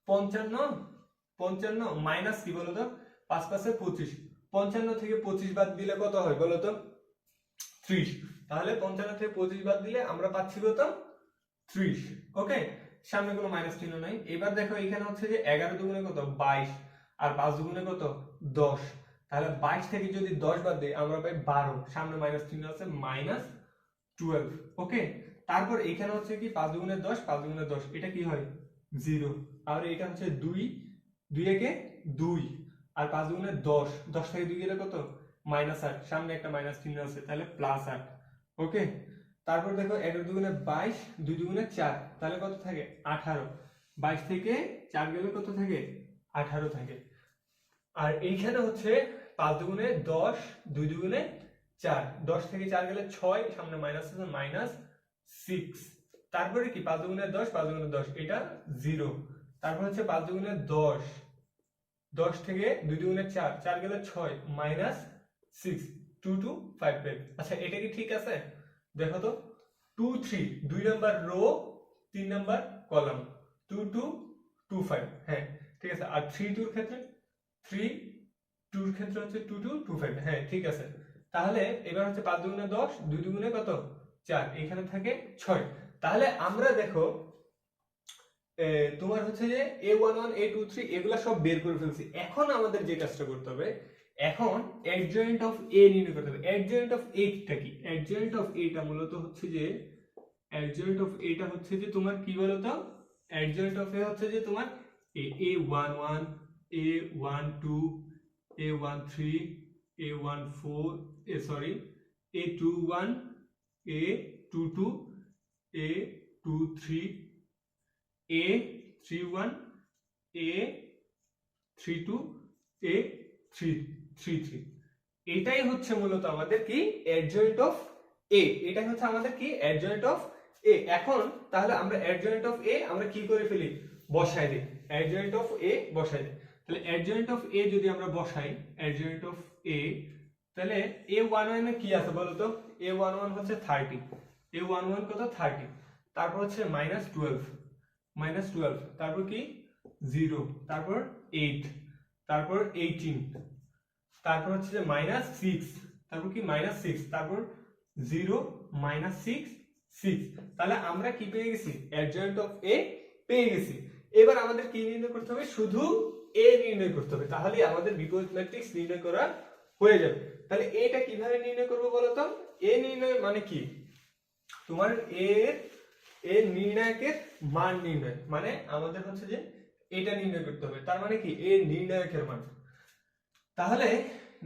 55 মাইনাস কি বলতো 5 5 25, 55 থেকে 25 বাদ দিলে কত হয় বলতো 30। তাহলে 55 থেকে 25 বাদ দিলে আমরা পাচ্ছি কত 30। ওকে, সামনে কোনো মাইনাস চিহ্ন নাই। এবার দেখো এখানে হচ্ছে যে 11 দুগুণে কত 22 আর 5 দুগুণে কত 10। তাহলে 22 থেকে যদি 10 বাদ দেই আমরা পাই 12, সামনে মাইনাস চিহ্ন আছে -12। ওকে, তারপর এখানে হচ্ছে কি 5 দুগুণে 10, 5 দুগুণে 10 এটা কি হয় 0। আর এটা হচ্ছে 2, 2 একে 2 আর 5 দুগুণে 10, 10 থেকে 2 গেলে কত -8, সামনে একটা মাইনাস চিহ্ন আছে তাহলে +8। ওকে, তারপর দেখো 11 দুগুণে 22, 2 দুগুণে 4 তাহলে কত থাকে 18, 22 থেকে 4 গেলে কত থাকে 18 থাকে। আর এইখানে হচ্ছে 5 দুগুণে 10, 2 দুগুণে 4, 10 থেকে 4 গেলে 6, সামনে মাইনাস আছে -6। তারপরে কি 5 দুগুণে 10, 5 দুগুণে 10 এটা 0। তারপর হচ্ছে 5 দুগুণে 10, 10 থেকে 2 দুগুণে 4, 4 গেলে 6 -6, 2 2 5 5। আচ্ছা এটা কি ঠিক আছে দেখো তো 2 3 2 নাম্বার রো 3 নাম্বার কলাম 2 2 2 5। হ্যাঁ ঠিক আছে। আর 3 2 এর ক্ষেত্রে 3 2 এর ক্ষেত্রে হচ্ছে 2 2 2 5। হ্যাঁ ঠিক আছে। তাহলে এবার হচ্ছে 5 দুগুণে 10, 2 দুগুণে কত 4, এখানে থাকে 6। তাহলে আমরা দেখো তোমার হচ্ছে যে a11 a23 এগুলা সব বের করে ফেলছি। এখন আমাদের যে কাজটা করতে হবে, এখন অ্যাডজয়েন্ট অফ a নির্ণয় করতে হবে। অ্যাডজয়েন্ট অফ a টা কি? অ্যাডজয়েন্ট অফ a টা মূলত হচ্ছে যে অ্যাডজয়েন্ট অফ a টা হচ্ছে যে তোমার কি বলতো, অ্যাডজয়েন্ট অফ a হচ্ছে যে তোমার a11 a12 a13 a14 a21 a22 a23 a31 a32 a33। এটাই হচ্ছে মূলত আমাদের কি অ্যাডজয়েন্ট অফ a। এটাই হচ্ছে আমাদের কি অ্যাডজয়েন্ট অফ a। এখন তাহলে আমরা অ্যাডজয়েন্ট অফ a আমরা কি করে ফেলি, বসাই দিই। অ্যাডজয়েন্ট অফ a বসাই দিই। তাহলে অ্যাডজয়েন্ট অফ a যদি আমরা বসাই, অ্যাডজয়েন্ট অফ a, তাহলে a11 এ কি আছে বলো তো, a11 হচ্ছে 30, a11 কত 30। তারপর হচ্ছে -12, তারপর কি 0, তারপর 8, তারপর 18, তারপর হচ্ছে যে -6, তারপর কি -6, তারপর 0 -6 6। তাহলে আমরা কি পেয়ে গেছি, অ্যাডজয়েন্ট অফ a পেয়ে গেছি। এবার আমাদের কি নির্ণয় করতে হবে, শুধু a নির্ণয় করতে হবে, তাহলে আমাদের বিপরীত ম্যাট্রিক্স নির্ণয় করা হয়ে যাবে। তাহলে এটা কিভাবে নির্ণয় করব বলো তো, a নির্ণয় মানে কি, তোমার এর নির্ণায়কের মান নির্ণয়, মানে আমাদের হচ্ছে যে এটা নির্ণয় করতে হবে। তার মানে কি এর নির্ণায়কের মান। তাহলে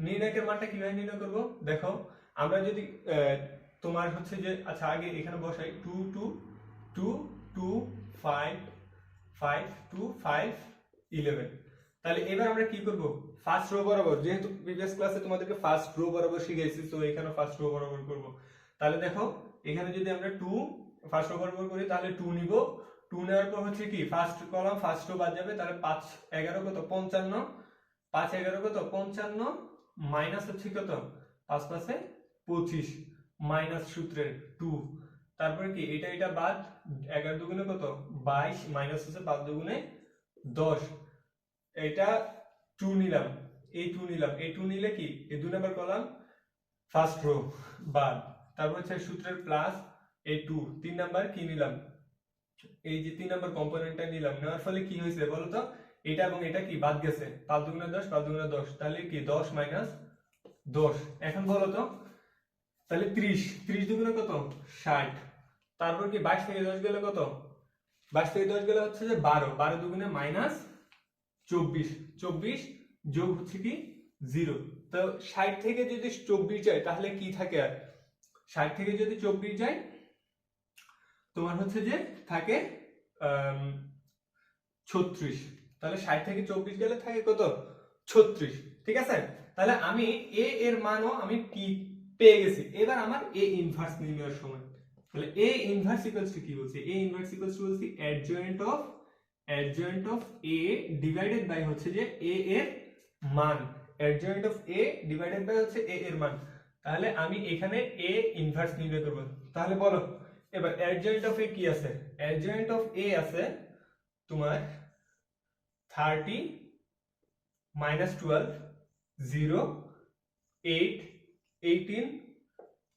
নির্ণায়কের মানটা কিভাবে নির্ণয় করব, দেখো আমরা যদি তোমার হচ্ছে যে, আচ্ছা আগে এখানে বসাই 2 2 2 2 5 5 2 5 11। তাহলে এবার আমরা কি করব, ফার্স্ট রো বরাবর, যেহেতু প্রিভিয়াস ক্লাসে তোমাদেরকে ফার্স্ট রো বরাবর শিখাইছি, তো এখানে ফার্স্ট রো বরাবর করব। তাহলে দেখো এখানে যদি আমরা 2 ফার্স্ট রো বরাবর করি তাহলে 2 নিব। 2 নেওয়ার পর হচ্ছে কি ফার্স্ট কলাম ফার্স্ট রো বাদ যাবে, তাহলে 5 11 কত 55, 5 11 কত 55, মাইনাস হচ্ছে কত 5 5 25, মাইনাস সূত্রের 2। তারপরে কি এটা বাদ, 11 দুগুণে কত 22, মাইনাস হচ্ছে 5 দুগুণে 10। এটা 2 নিলাম, এই 2 নিলাম, এই 2 নিলে কি এই 2 নাম্বার কলাম ফার্স্ট রো বাদ, তারপর হচ্ছে সূত্রের প্লাস এই 2, 3 নাম্বার কি নিলাম, এই যে 3 নাম্বার কম্পোনেন্টটা নিলাম। নেওয়ার ফলে কি হয়েছে বলতো, এটা এবং এটা কি বাদ গেছে, 5 দুগুণে 10, 5 দুগুণে 10, তাহলে কি 10 মাইনাস 10। এখন বলতো তাহলে 30, 30 দুগুণে কত 60। তারপর কি 22 থেকে 10 গেলে কত, 22 থেকে 10 গেলে হচ্ছে যে 12, 12 দুগুণে মাইনাস 24, 24 যোগ হচ্ছে কি 0। তো 60 থেকে যদি 24 যায় তাহলে কি থাকে, আর 60 থেকে যদি 24 যায় তোমার হচ্ছে যে থাকে 36। তাহলে 60 থেকে 24 গেলে থাকে কত 36। ঠিক আছে। তাহলে আমি a এর মানও আমি কি পেয়ে গেছি। এবার আমার a ইনভার্স নির্ণয়ের সময়, তাহলে a ইনভার্স ইকুয়ালস টু কি বলছি, a ইনভার্স ইকুয়ালস টু বলছি adjoint of a divided by হচ্ছে যে a এর মান। Adjoint of a divided by হচ্ছে a এর মান। তাহলে আমি এখানে a ইনভার্স নির্ণয় করব। তাহলে বলো এবার অ্যাডজয়েন্ট অফ a কি আছে, অ্যাডজয়েন্ট অফ a আছে তোমার 30 minus 12 0 8 18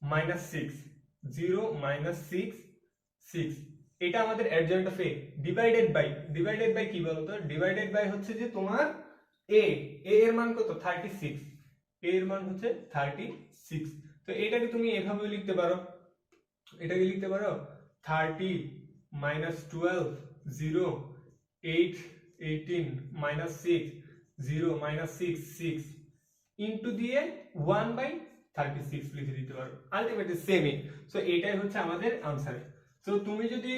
minus 6 0 minus 6 6 এটা আমাদের adjoint of a divided by কি বলতো ডিভাইডেড বাই হচ্ছে যে তোমার a এর মান কত 36 a এর মান হচ্ছে 36 তো এটাকে তুমি এভাবে লিখতে পারো 30 minus 12 0 8 18 minus 6 0 minus 6 6 ইনটু দিয়ে 1 বাই 36 লিখে দিতে পারো আলটিমেটলি সেমই সো এটাই হচ্ছে আমাদের आंसर সো তুমি যদি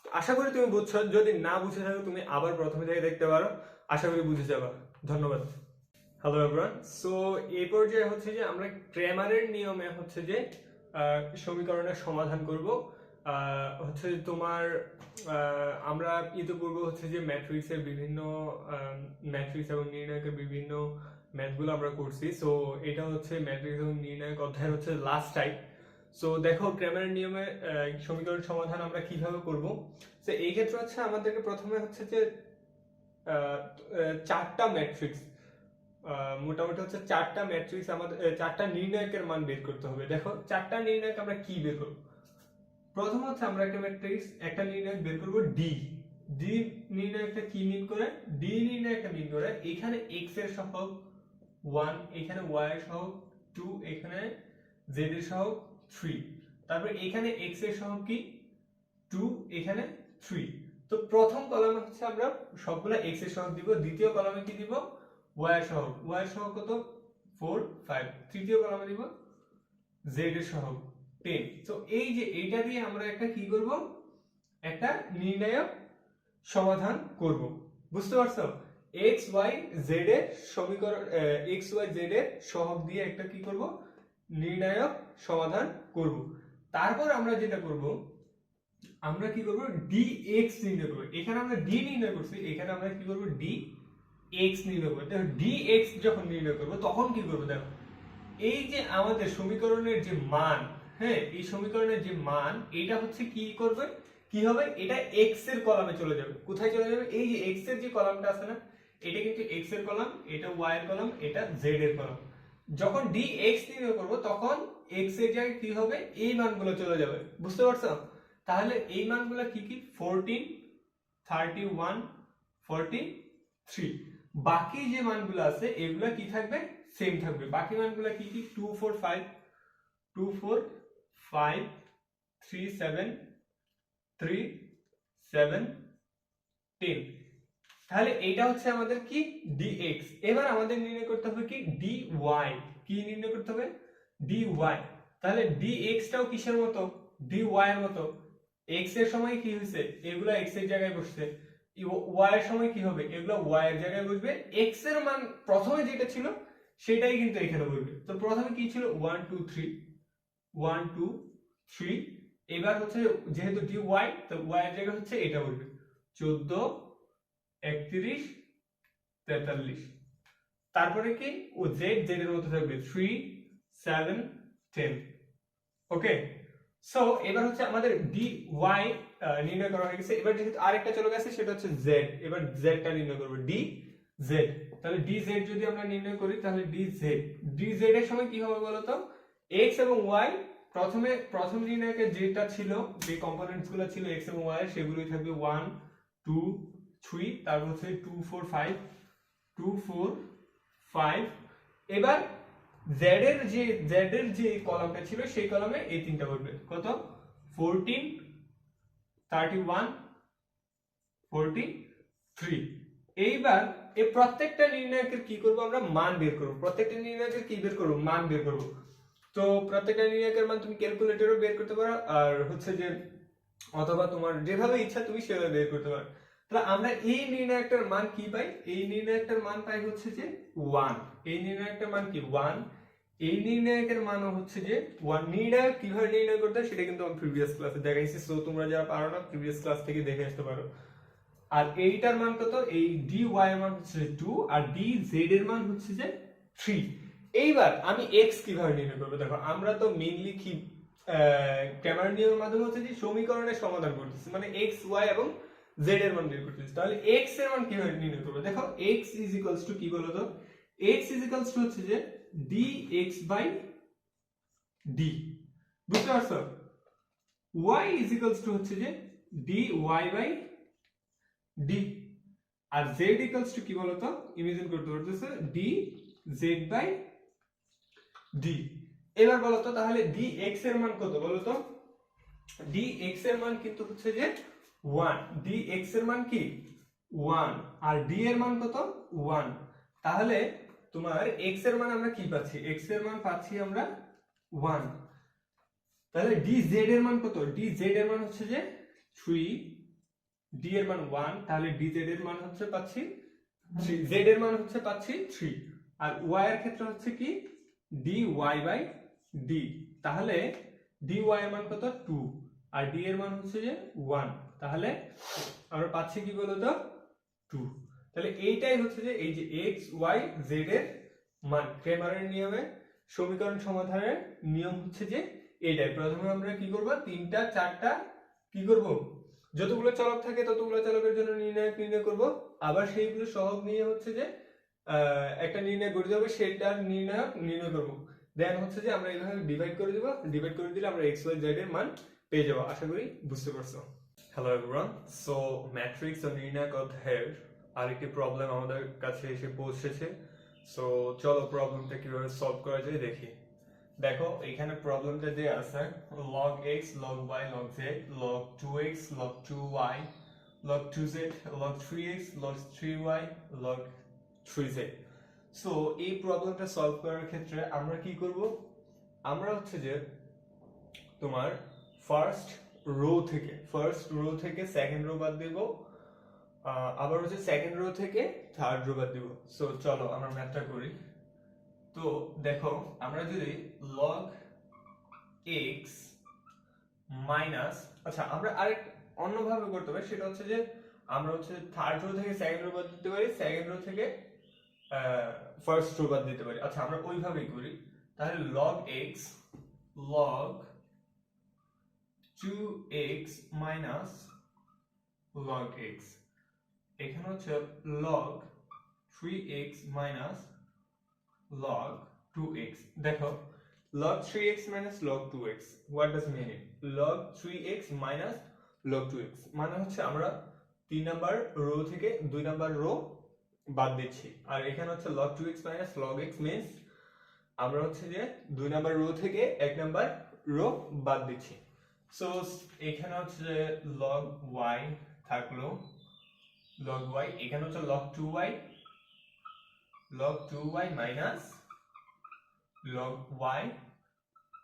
আশা করি তুমি বুঝছো যদি না বুঝে থাকো তুমি আবার প্রথমে থেকে দেখতে পারো আশা করি বুঝে যাবে ধন্যবাদ হ্যালো एवरीवन সো এই পর্যায়ে হচ্ছে যে আমরা ক্রেমারের নিয়মে হচ্ছে যে সমীকরণের সমাধান করব হচ্ছে তোমার আমরা ইতিপূর্বে হচ্ছে যে ম্যাট্রিক্সের বিভিন্ন ম্যাট্রিক্স এবং নির্ণায়কের বিভিন্ন ম্যাথগুলো আমরা করছি সো এটা হচ্ছে ম্যাট্রিক্স এবং নির্ণায়ক অধ্যায়ের হচ্ছে লাস্ট টাইপ সো দেখো ক্রেমারের নিয়মে সমীকরণ সমাধান আমরা কিভাবে করব সো এই ক্ষেত্রে হচ্ছে আমাদেরকে প্রথমে হচ্ছে যে চারটা ম্যাট্রিক্স মোটামুটি হচ্ছে চারটা ম্যাট্রিক্স আমাদের চারটা নির্ণায়কের মান বের করতে হবে দেখো চারটা নির্ণায়ক আমরা কি বের করব প্রথম হচ্ছে আমরা একটা ম্যাট্রিক্স একটা নির্ণায়ক বের করব ডি ডি নির্ণায়কটা কি মিন করে ডি নির্ণায়কটা মিন করে এখানে x এর সহগ 1 এখানে y এর সহগ 2 এখানে z এর সহগ 3 তারপর এখানে x এর সহগ কি 2 এখানে 3 তো প্রথম কলামে হচ্ছে আমরা সবগুলা x এর সহগ দিব দ্বিতীয় কলামে কি দিব y এর সহগ কত 4 5 তৃতীয় কলামে দিব z এর সহগ 10 তো এই যে এইটা দিয়ে আমরা একটা কি করব একটা নির্ণায়ক সমাধান করব বুঝতে পারছো x y z এর সমীকরণ x y z এর সহগ দিয়ে একটা কি করব নির্ণায়ক সমাধান করব তারপর আমরা যেটা করব আমরা কি করব dx নির্ণয় করব এখানে আমরা d নির্ণয় করছি এখানে আমরা কি করব dx নির্ণয় করব দেখো dx যখন নির্ণয় করব তখন কি করব দেখো এই যে আমাদের সমীকরণের যে মান হ্যাঁ এই সমীকরণের যে মান এটা হচ্ছে কি করবে কি হবে এটা x এর কলামে চলে যাবে কোথায় চলে যাবে এই যে x এর যে কলামটা আছে না এটা কিন্তু x এর কলাম এটা y এর কলাম এটা z এর কলাম যখন dx নির্ণয় করব তখন x এর জায়গায় কি হবে এই মানগুলো চলে যাবে বুঝতে পারছো তাহলে এই মানগুলো কি কি 14 31 43 বাকি যে মানগুলো আছে এগুলা কি থাকবে সেম থাকবে বাকি মানগুলো কি কি 245 3 7 10 তাহলে এটা হচ্ছে আমাদের কি dx এবার আমাদের নির্ণয় করতে হবে কি dy কি নির্ণয় করতে হবে dy তাহলে dx টাও কিসের মতো dy এর মতো x এর সময় কি হইছে এগুলা x এর জায়গায় বসছে y এর সময় কি হবে এগুলা y এর জায়গায় বসবে x এর মান প্রথমে যেটা ছিল সেটাই কিন্তু এখানে বসবে তো প্রথমে কি ছিল 1 2 3 1 2 3 এবার হচ্ছে যেহেতু dy তো y এর জায়গায় হচ্ছে এটা বসবে 14 31 43 তারপরে কি ও z এর মতো থাকবে 3 7 10 ওকে সো এবার হচ্ছে আমাদের dy নির্ণয় করা হয়ে গেছে এবার যেহেতু আরেকটা চলে গেছে সেটা হচ্ছে z এবার z টা নির্ণয় করব dz তাহলে dz যদি আমরা নির্ণয় করি তাহলে dz এর সময় কি হবে বলো তো x এবং y প্রথম নির্ণায়কের যেটা ছিল যে কম্পোনেন্টস গুলো ছিল x এবং y এর সেগুলোই থাকবে 1 2 3 তারপর হচ্ছে 2 4 5 2 4 5 এবার z এর যে কলামটা ছিল সেই কলামে এই তিনটা বসবে কত 14 31 43 এইবার এই প্রত্যেকটা নির্ণায়কের কি করব আমরা মান বের করব প্রত্যেকটা নির্ণায়কের কি বের করব মান বের করব তো প্রত্যেকটা নির্ণায়কের মান তুমি ক্যালকুলেটরও বের করতে পারো আর হচ্ছে যে অথবা তোমার যেভাবে ইচ্ছা তুমি সেভাবে বের করতে পারো তাহলে আমরা এই নির্ণায়কটার মান কি পাই এই নির্ণায়কটার মান পাই হচ্ছে যে 1 এই নির্ণায়কটার মান কি 1 এই নির্ণায়কের মানও হচ্ছে যে 1 নির্ণায়ক কিভাবে নির্ণয় করতে হয় সেটা কিন্তু আমি প্রিভিয়াস ক্লাসে দেখাইছি সো তোমরা যারা পারো না প্রিভিয়াস ক্লাস থেকে দেখে আসতে পারো আর এইটার মান কত এই dy এর মান হচ্ছে 2 আর dz এর মান হচ্ছে যে 3 এইবার আমি x কিভাবে নির্ণয় করব দেখো আমরা তো মেইনলি কি ক্রেমার নিয়মের মাধ্যমে হচ্ছে যে সমীকরণের সমাধান করতেছি মানে x y এবং z এর মান বের করতে বলছে, তাহলে x এর মান কিভাবে নির্ণয় করব? দেখো x ইজ ইকুয়ালস টু কি বলতো, x ইজ ইকুয়ালস টু হচ্ছে যে dx বাই d, বুঝতে পারছো? y ইজ ইকুয়ালস টু হচ্ছে যে dy বাই d, আর z ইকুয়ালস টু কি বলতো, ইমাজিন করতে পারতেছো dz বাই d। এবার বলতো তাহলে dx এর মান কত বলতো? dx এর মান কিন্তু হচ্ছে যে 1, dx এর মান কি 1, আর d এর মান কত 1। তাহলে তোমার x এর মান আমরা কি পাচ্ছি? x এর মান পাচ্ছি আমরা 1। তাহলে dz এর মান কত? dz এর মান হচ্ছে যে 3, d এর মান 1, তাহলে dz এর মান হচ্ছে পাচ্ছি 3, z এর মান হচ্ছে পাচ্ছি 3, আর y এর ক্ষেত্রে হচ্ছে কি dy বাই d। তাহলে dy এর মান কত 2, আর d এর মান হচ্ছে যে 1, তাহলে আমরা পাচ্ছি কি বলতো 2। তাহলে এইটাই হচ্ছে যে এই যে x y z এর মান, ক্রেমারের নিয়মে সমীকরণ সমাধানের নিয়ম হচ্ছে যে এইটাই। প্রথমে আমরা কি করব, তিনটা চারটা কি করব, যতগুলো চলক থাকে ততগুলো চলকের জন্য নির্ণয় করব, আবার সেইগুলো সহগ নিয়ে হচ্ছে যে একটা নির্ণয় করে দেবো, সেটা নির্ণয় করব। দেন হচ্ছে যে আমরা এইভাবে ডিভাইড করে দেব, ডিভাইড করে দিলে আমরা x y z এর মান পেয়ে যাব। আশা করি বুঝতে পারছো। হ্যালো এভরিওয়ান, সো ম্যাট্রিক্স ও নির্ণায়ক অধ্যায়ের আরেকটি প্রবলেম আমাদের কাছে এসে পৌঁছেছে। সো চলো প্রবলেমটা কিভাবে সলভ করা যায় দেখি। দেখো এখানে প্রবলেমটা দেয়া আছে log x log y log z log 2x log 2y log 2z log 3x log 3y log 3z। So এই প্রবলেমটা সলভ করার ক্ষেত্রে আমরা কি করব, আমরা হচ্ছে যে তোমার ফার্স্ট রো থেকে সেকেন্ড রো বাদ দেব, আবার হচ্ছে সেকেন্ড রো থেকে থার্ড রো বাদ দেব। সো চলো আমরা ম্যাথটা করি। তো দেখো আমরা যদি log x মাইনাস, আচ্ছা আমরা আরেক অন্যভাবে করতে পারি, সেটা হচ্ছে যে আমরা হচ্ছে থার্ড রো থেকে সেকেন্ড রো বাদ দিতে পারি, সেকেন্ড রো থেকে ফার্স্ট রো বাদ দিতে পারি। আচ্ছা আমরা ওইভাবেই করি। তাহলে log x log 2x minus log x, এখানে হচ্ছে log 3x minus log 2x। দেখো log 3x minus log 2x, what does mean it? log 3x minus log 2x মানে হচ্ছে আমরা 3 নাম্বার রো থেকে 2 নাম্বার রো বাদ দিচ্ছি, আর এখানে হচ্ছে log 2x minus log x means আমরা হচ্ছে যে 2 নাম্বার রো থেকে 1 নাম্বার রো বাদ দিচ্ছি। সো এখানে হচ্ছে log y থাকলো, log y, এখানে হচ্ছে log 2y minus log y,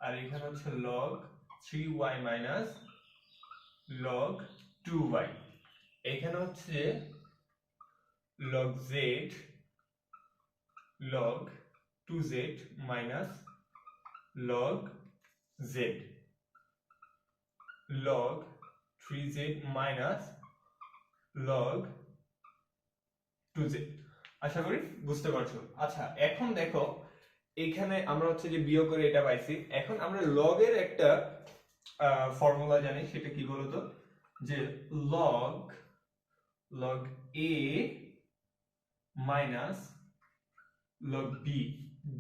আর এখানে হচ্ছে log 3y minus log 2y, এখানে হচ্ছে log z log 2z minus log z log 3z minus log 2z। আশা করি বুঝতে পারছো। আচ্ছা এখন দেখো এখানে আমরা হচ্ছে যে বিয়োগ করে এটা পাইছি, এখন আমরা log এর একটা ফর্মুলা জানি, সেটা কি বলতো, যে log a minus log b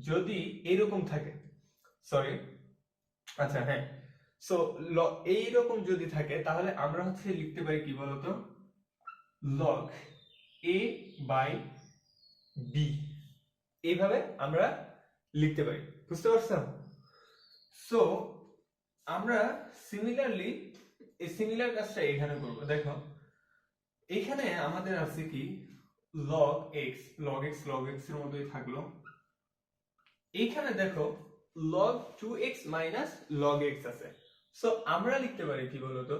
যদি এরকম থাকে, সরি আচ্ছা হ্যাঁ, সো এইরকম যদি থাকে তাহলে আমরা হচ্ছে লিখতে পারি কি বলতো, log a বাই b, এইভাবে আমরা লিখতে পারি। বুঝতে পারছো? সো আমরা সিমিলারলি এই সিমিলার কাজটা এখানে করব। দেখো এখানে আমাদের আছে কি log x log x এর মতোই থাকলো, এখানে দেখো log 2x minus log x আছে। সো আমরা লিখতে পারি কি বলতো,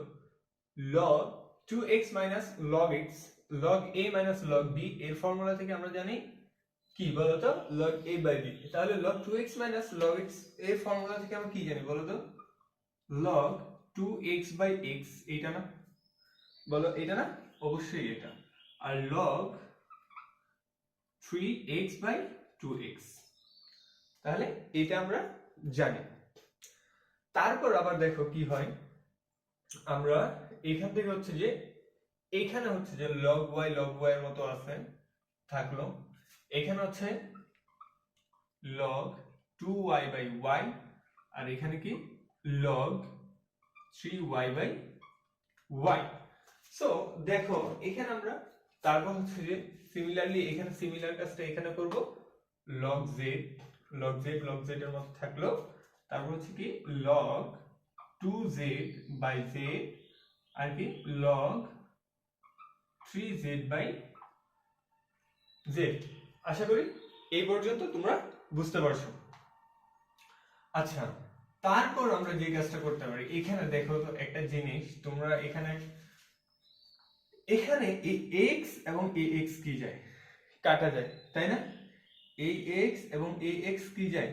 log 2x minus log x log a minus log b এর ফর্মুলা থেকে আমরা জানি কি বলতো log a by b। তাহলে log 2x minus log x এর ফর্মুলা থেকে আমরা কি জানি বলতো, log 2x by x, এটা না বলো, এটা না অবশ্যই এটা, আর log 3x by 2x, তাহলে এটা আমরা জানি। তারপর আবার দেখো কি হয়, আমরা এখান থেকে হচ্ছে যে এখানে হচ্ছে যে log y এর মতো আছে থাকলো, এখানে হচ্ছে log 2y বাই y, আর এখানে কি log 3y by y। So দেখো এখানে আমরা তারপর হচ্ছে যে সিমিলারলি এখানে সিমিলার কাজটা এখানে করব, log z এর মতো থাকলো, তারপর হচ্ছে কি log 2z বাই z, আর কি log 3z বাই z। আশা করি এই পর্যন্ত তোমরা বুঝতে পারছো। আচ্ছা, তারপর আমরা যে কাজটা করতে পারি, এখানে দেখো তো একটা জিনিস, তোমরা এখানে এই x এবং এই x কি যায়, কাটা যায়, তাই না? এই x এবং এই x কি যায়,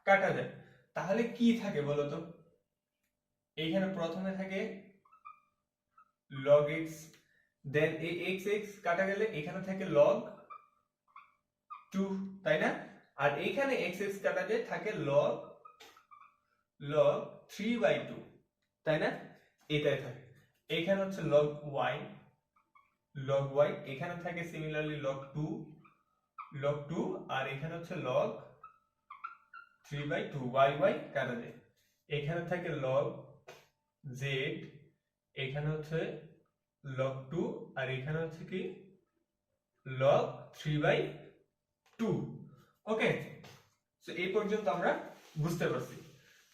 কাটা যায়। তাহলে কি থাকে বলো তো? এইখানে প্রথমে থাকে log x, দেন এই x কাটা গেলে এখানে থাকে log 2, তাই না? আর এখানে x কাটা যায় থাকে log 3/2, তাই না? এটাই থাকে। এখানে হচ্ছে log y, এখানে থাকে সিমিলারলি log 2, আর এখানে হচ্ছে log 3/2, y কাটা যায়। এখানে থাকে log z, এখানে হচ্ছে log 2, আর এখানে হচ্ছে কি log 3/2। ওকে, সো এই পর্যন্ত আমরা বুঝতে পারছি।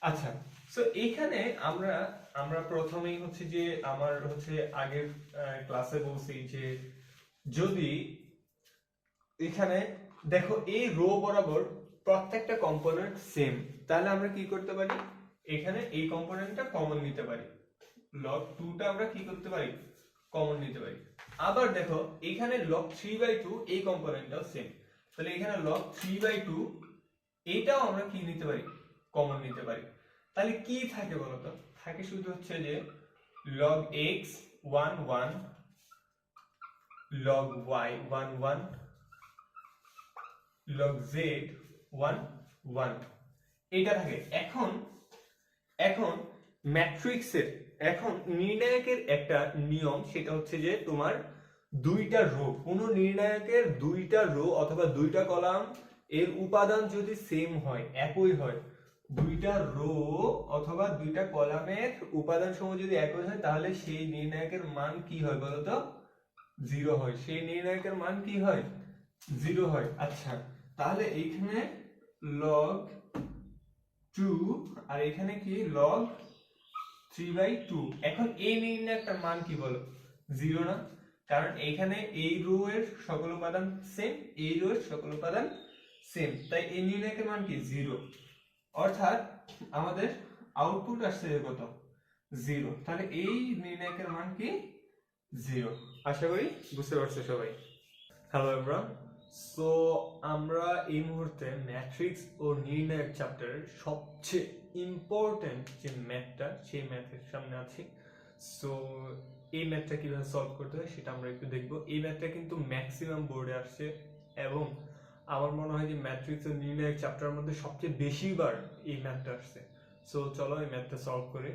আচ্ছা, সো এখানে আমরা প্রথমেই হচ্ছে যে আমার হচ্ছে আগের ক্লাসে বলছি যে যদি এখানে দেখো এই রো বরাবর প্রত্যেকটা কম্পোনেন্ট সেম, তাহলে আমরা কি করতে পারি, এখানে এই কম্পোনেন্টটা কমন নিতে পারি, log 2 টা আমরা কি করতে পারি, কমন নিতে পারি। আবার দেখো এখানে log 3/2 এই কম্পোনেন্টটাও সেম, তাহলে এখানে log 3/2 এটাও আমরা কি নিতে পারি, কমন নিতে পারি। তাহলে কি থাকে বলতো? থাকে শুধু হচ্ছে যে log x 1 log y 1 log z 1 এটা থাকে। এখন ম্যাট্রিক্সের নির্ণায়কের একটা নিয়ম, সেটা হচ্ছে যে তোমার দুইটা রো, কোন নির্ণায়কের দুইটা রো অথবা দুইটা কলাম এর উপাদান যদি সেম হয়, একই হয়, দুইটা রো অথবা দুইটা কলামের উপাদান সমূহ যদি একই হয়, তাহলে সেই নির্ণায়কের মান কি হয় বলতো? 0 হয়। সেই নির্ণায়কের মান কি হয়? 0 হয়। আচ্ছা, তাহলে এইখানে log 2 আর এখানে কি log 3/2। এখন এই নির্ণায়কটার মান কি বলো? 0 না? কারণ এইখানে এই রো এর সকল উপাদান সেম, এই রো এর সকল উপাদান সেম, তাই এই নির্ণায়কের মান কি? 0। অর্থাৎ আমাদের আউটপুট আসছে কত? 0। তাহলে এই নির্ণায়কের মান কি? 0। আশা করি বুঝতে পারছো সবাই। হ্যালো এভরিওয়ান, সো আমরা এই মুহূর্তে ম্যাট্রিক্স ও নির্ণায়ক চ্যাপ্টারের সবচেয়ে ইম্পর্টেন্ট যে ম্যাথটা, সেই ম্যাথের সামনে আছি। সো এই ম্যাথটা কিভাবে সলভ করতে হয় সেটা আমরা একটু দেখব। এই ম্যাথটা কিন্তু ম্যাক্সিমাম বোর্ডে আসছে, এবং আমার মনে হয় যে ম্যাট্রিক্স ও নির্ণায়ক চ্যাপ্টারের মধ্যে সবচেয়ে বেশিবার এই ম্যাথটা আসছে। সো চলো এই ম্যাথটা সলভ করি।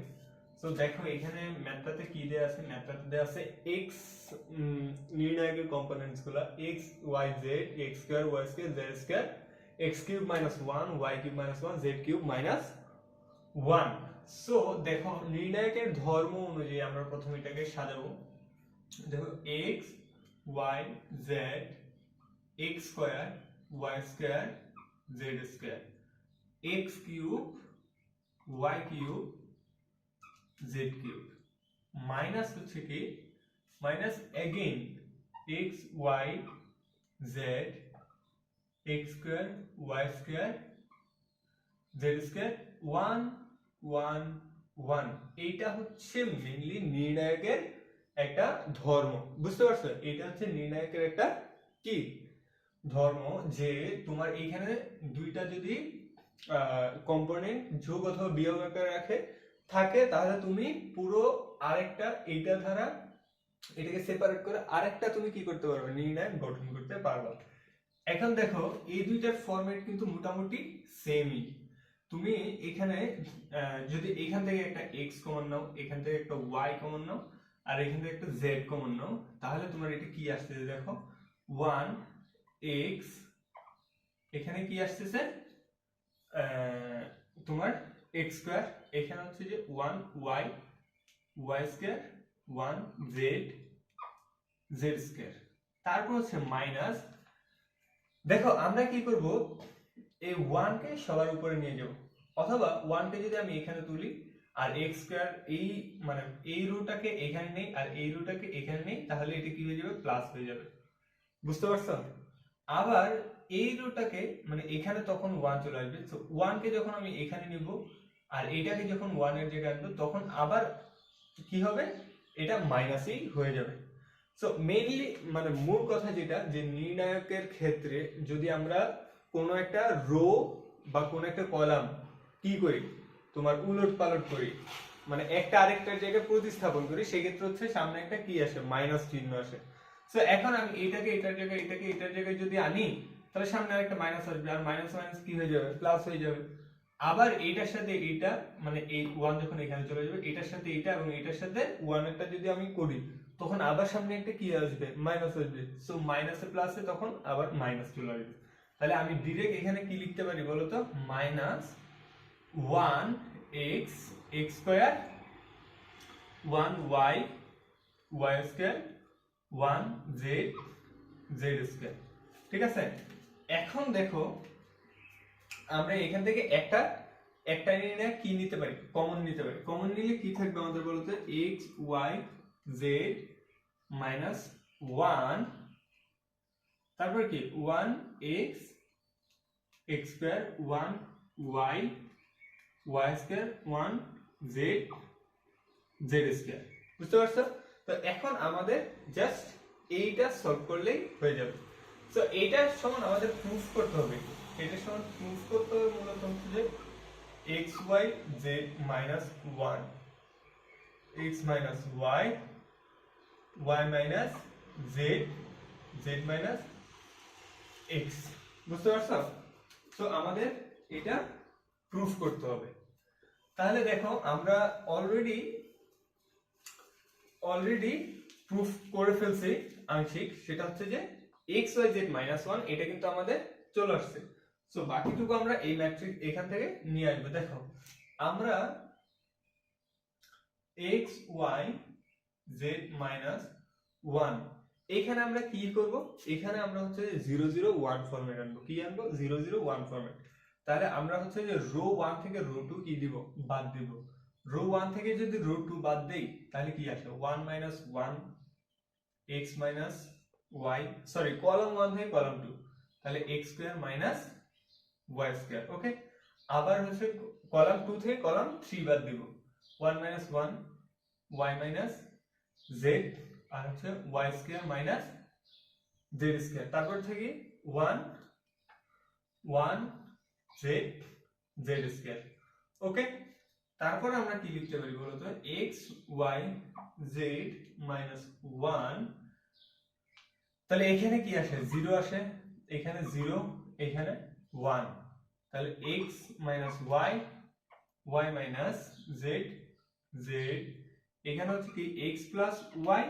সো দেখো এখানে ম্যাথটাতে কি দেয়া আছে, ম্যাথটাতে দেয়া আছে x নির্ণায়কের কম্পোনেন্টস গুলা x y z, x square y square z square, x cube minus 1 y cube minus 1 z cube minus 1। So দেখো নির্ণায়কের ধর্ম অনুযায়ী আমরা প্রথমে এটাকে সাজাবো। দেখো x y z, x square y square z square, x cube y cube z cube, minus হচ্ছে কি minus again x y z, x square y square z square 1 1 1। এইটা হচ্ছে মেইনলি নির্ণায়কের একটা ধর্ম, বুঝতে পারছো? এটা হচ্ছে নির্ণায়কের একটা কি ধর্ম, যে তোমার এইখানে দুইটা যদি কম্পোনেন্ট যোগ অথবা বিয়োগ আকারে রাখে থাকে, তাহলে তুমি পুরো আরেকটা এইটা দ্বারা এটাকে সেপারেট করে আরেকটা তুমি কি করতে পারবে, নির্ণায়ক গঠন করতে পারবে। এখন দেখো এই দুইটার ফরম্যাট কিন্তু মোটামুটি সেমই। তুমি এখানে যদি এখান থেকে একটা x কমন নাও, এখান থেকে একটা y কমন নাও, আর এখান থেকে একটা z কমন নাও, তাহলে তোমার এটা কি আসতেছে দেখো 1x, এখানে কি আসতেছে তোমার x স্কয়ার, এখানে হচ্ছে যে 1y, y square, 1z, z square, তারপর হচ্ছে মাইনাস। দেখো আমরা কি করব, এই 1 কে সবার উপরে নিয়ে যাব, অথবা 1 কে যদি আমি এখানে তুলি আর x স্কয়ার এই মানে এই রোটাকে এখানে নেই আর এই রোটাকে এখানে নেই, তাহলে এটা কি হয়ে যাবে প্লাস হয়ে যাবে, বুঝতে পারছো? আবার এই রোটাকে মানে এখানে তখন 1 চলে আসবে, তো 1 কে যখন আমি এখানে নিব আর এটাকে যখন 1 এর জায়গায় আনবো তখন আবার কি হবে, এটা মাইনাসই হয়ে যাবে। সো মেইনলি মানে মূল কথা যেটা, যে নির্ণায়কের ক্ষেত্রে যদি আমরা কোনো একটা রো বা কোনো একটা কলাম কি করি, তোমার উলট পালট করি, মানে একটা আরেকটার জায়গায় প্রতিস্থাপন করি, সেক্ষেত্রে হচ্ছে সামনে একটা কি আসে, মাইনাস চিহ্ন আসে। সো এখন আমি এটাকে এটার জায়গায়, এটাকে এটার জায়গায় যদি আনি, তাহলে সামনে আরেকটা মাইনাস আসবে, আর মাইনাস মাইনাস কি হয়ে যাবে, প্লাস হয়ে যাবে। আবার এটার সাথে এটা মানে এই 1 যখন এখানে চলে যাবে, এটার সাথে এটা এবং এটার সাথে 1 একটা যদি আমি করি, তখন আবার সামনে একটা কি আসবে, মাইনাস আসবে। সো মাইনাসে প্লাসে তখন আবার মাইনাস চলে আসবে। তাহলে আমি ডাইরেক্ট এখানে কি লিখতে পারি বলো তো, minus 1x x square, 1y y square, 1z z square. ঠিক আছে, এখন দেখো আমরা এখান থেকে একটা নিয়ে কি নিতে পারি, কমন নিতে পারি। কমন নিলে কি থাকবে আমাদের বলতো, x y z মাইনাস 1, তারপর কি 1x x square, 1y y square, 1z z square, বুঝতে পারছো? তো এখন আমাদের জাস্ট এইটা সলভ করলেই হয়ে যাবে। সো এইটার সমান আমাদের প্রুফ করতে হবে, এটার সমান প্রুফ করতে হবে মূলত হচ্ছে যে xy z minus 1, x minus y, y minus z, z minus x, বুঝতে পারছো? তো আমাদের এটা প্রুফ করতে হবে। তাহলে দেখো আমরা অলরেডি প্রুফ করে ফেলছি আংশিক, সেটা হচ্ছে যে x y z minus 1 এটা কিন্তু আমাদের চলে আসছে। সো বাকিটুকু আমরা এই ম্যাট্রিক্স এখান থেকে নিয়ে আসবো। দেখো আমরা x y z minus 1 এখানে আমরা কি করব, এখানে আমরা হচ্ছে 0 0 1 ফরম্যাট আনবো। কি আনবো, 0 0 1 ফরম্যাট। তাহলে আমরা হচ্ছে যে রো 1 থেকে রো 2 কি দিব, বাদ দিব। রো 1 থেকে যদি রো 2 বাদ দেই তাহলে কি আসে, 1 minus 1 x minus y, sorry column 1 থেকে কলাম 2, তাহলে x square minus y square. Okay, আবার হচ্ছে কলাম 2 থেকে কলাম 3 বাদ দিব, 1 minus 1 y minus z, আর হচ্ছে y square minus z square, তারপর থেকে 1 1 z z স্কয়ার। ওকে, তারপর আমরা কি লিখতে পারি বলো তো, x y z minus 1, তাহলে এখানে কি আসে, 0 আসে, এখানে 0, এখানে 1, তাহলে x minus y, y minus z, z, এখানে হচ্ছে কি x plus y,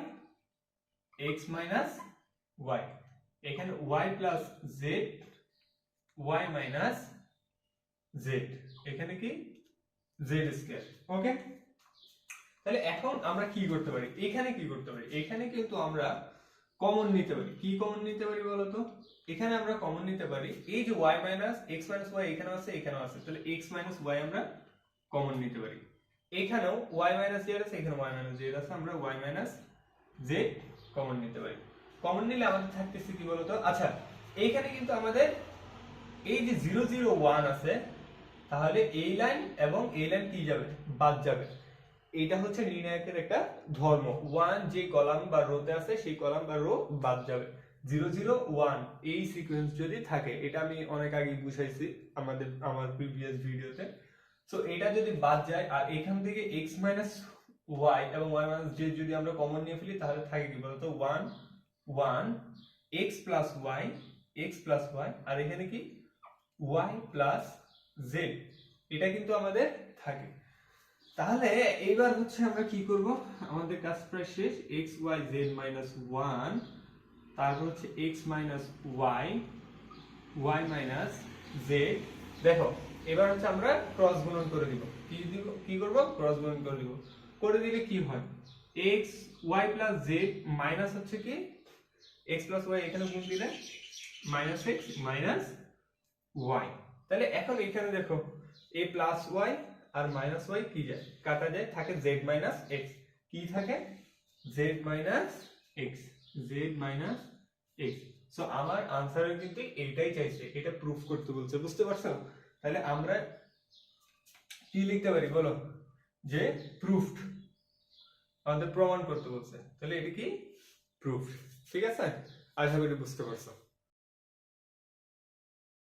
x minus y, এখানে y plus z, y minus z, এখানে কি z স্কয়ার। ওকে, তাহলে এখন আমরা কি করতে পারি, এখানে কি করতে পারি, এখানে কিন্তু আমরা কমন নিতে পারি। কি কমন নিতে পারি বলতো, এখানে আমরা কমন নিতে পারি এই যে y minus x minus y এখানে আছে এখানেও আছে, তাহলে x minus y আমরা কমন নিতে পারি। এখানেও y minus z আছে, এখানে y minus z আছে, আমরা y minus z কমন নিতে পারি। কমন নিলে আমাদের থাকতেছে কি বলতো, আচ্ছা এইখানে কিন্তু আমাদের এই যে 0 0 1 আছে, তাহলে এই লাইন এবং এই লাইন কি যাবে, বাদ যাবে। এটা হচ্ছে নির্ণায়কের একটা ধর্ম, 1 যে কলাম বা রোতে আছে সেই কলাম বা রো বাদ যাবে। 0 0 1 এই সিকোয়েন্স যদি থাকে, এটা আমি অনেক আগে বুঝাইছি আমার প্রিভিয়াস ভিডিওতে। সো এটা যদি বাদ যায় আর এখান থেকে x y এবং y z যদি আমরা কমন নিয়ে ফেলি, তাহলে থাকে কি বলতো 1 1 x plus y, আর এখানে কি y plus z, এটা কিন্তু আমাদের থাকে। তাহলে এইবার হচ্ছে আমরা কি করব, আমাদের কাজ প্রায় শেষ। x y z minus 1, তারপর হচ্ছে x minus y, y minus z। দেখো এবার হচ্ছে আমরা ক্রস গুণন করে দিব। কি করব, ক্রস গুণন করে দিব। করে দিলে কি হয়, x y plus z minus হচ্ছে কি x plus y, এখানে গুণ দিলে মাইনাস x মাইনাস y। তাহলে এখন এখানে দেখো a plus y আর মাইনাস y কি যায়, কাটা যায়, থাকে z minus x। কি থাকে, z minus x, z minus x। So আমার আনসারে কিন্তু এইটাই চাইছে, এটা প্রুফ করতে বলছে, বুঝতে পারছো? তাহলে আমরা কি লিখতে পারি বলো, যে প্রুফড, আমাদের প্রমাণ করতে বলছে, তাহলে এটা কি প্রুফ। ঠিক আছে, আশা করি বুঝতে পারছো।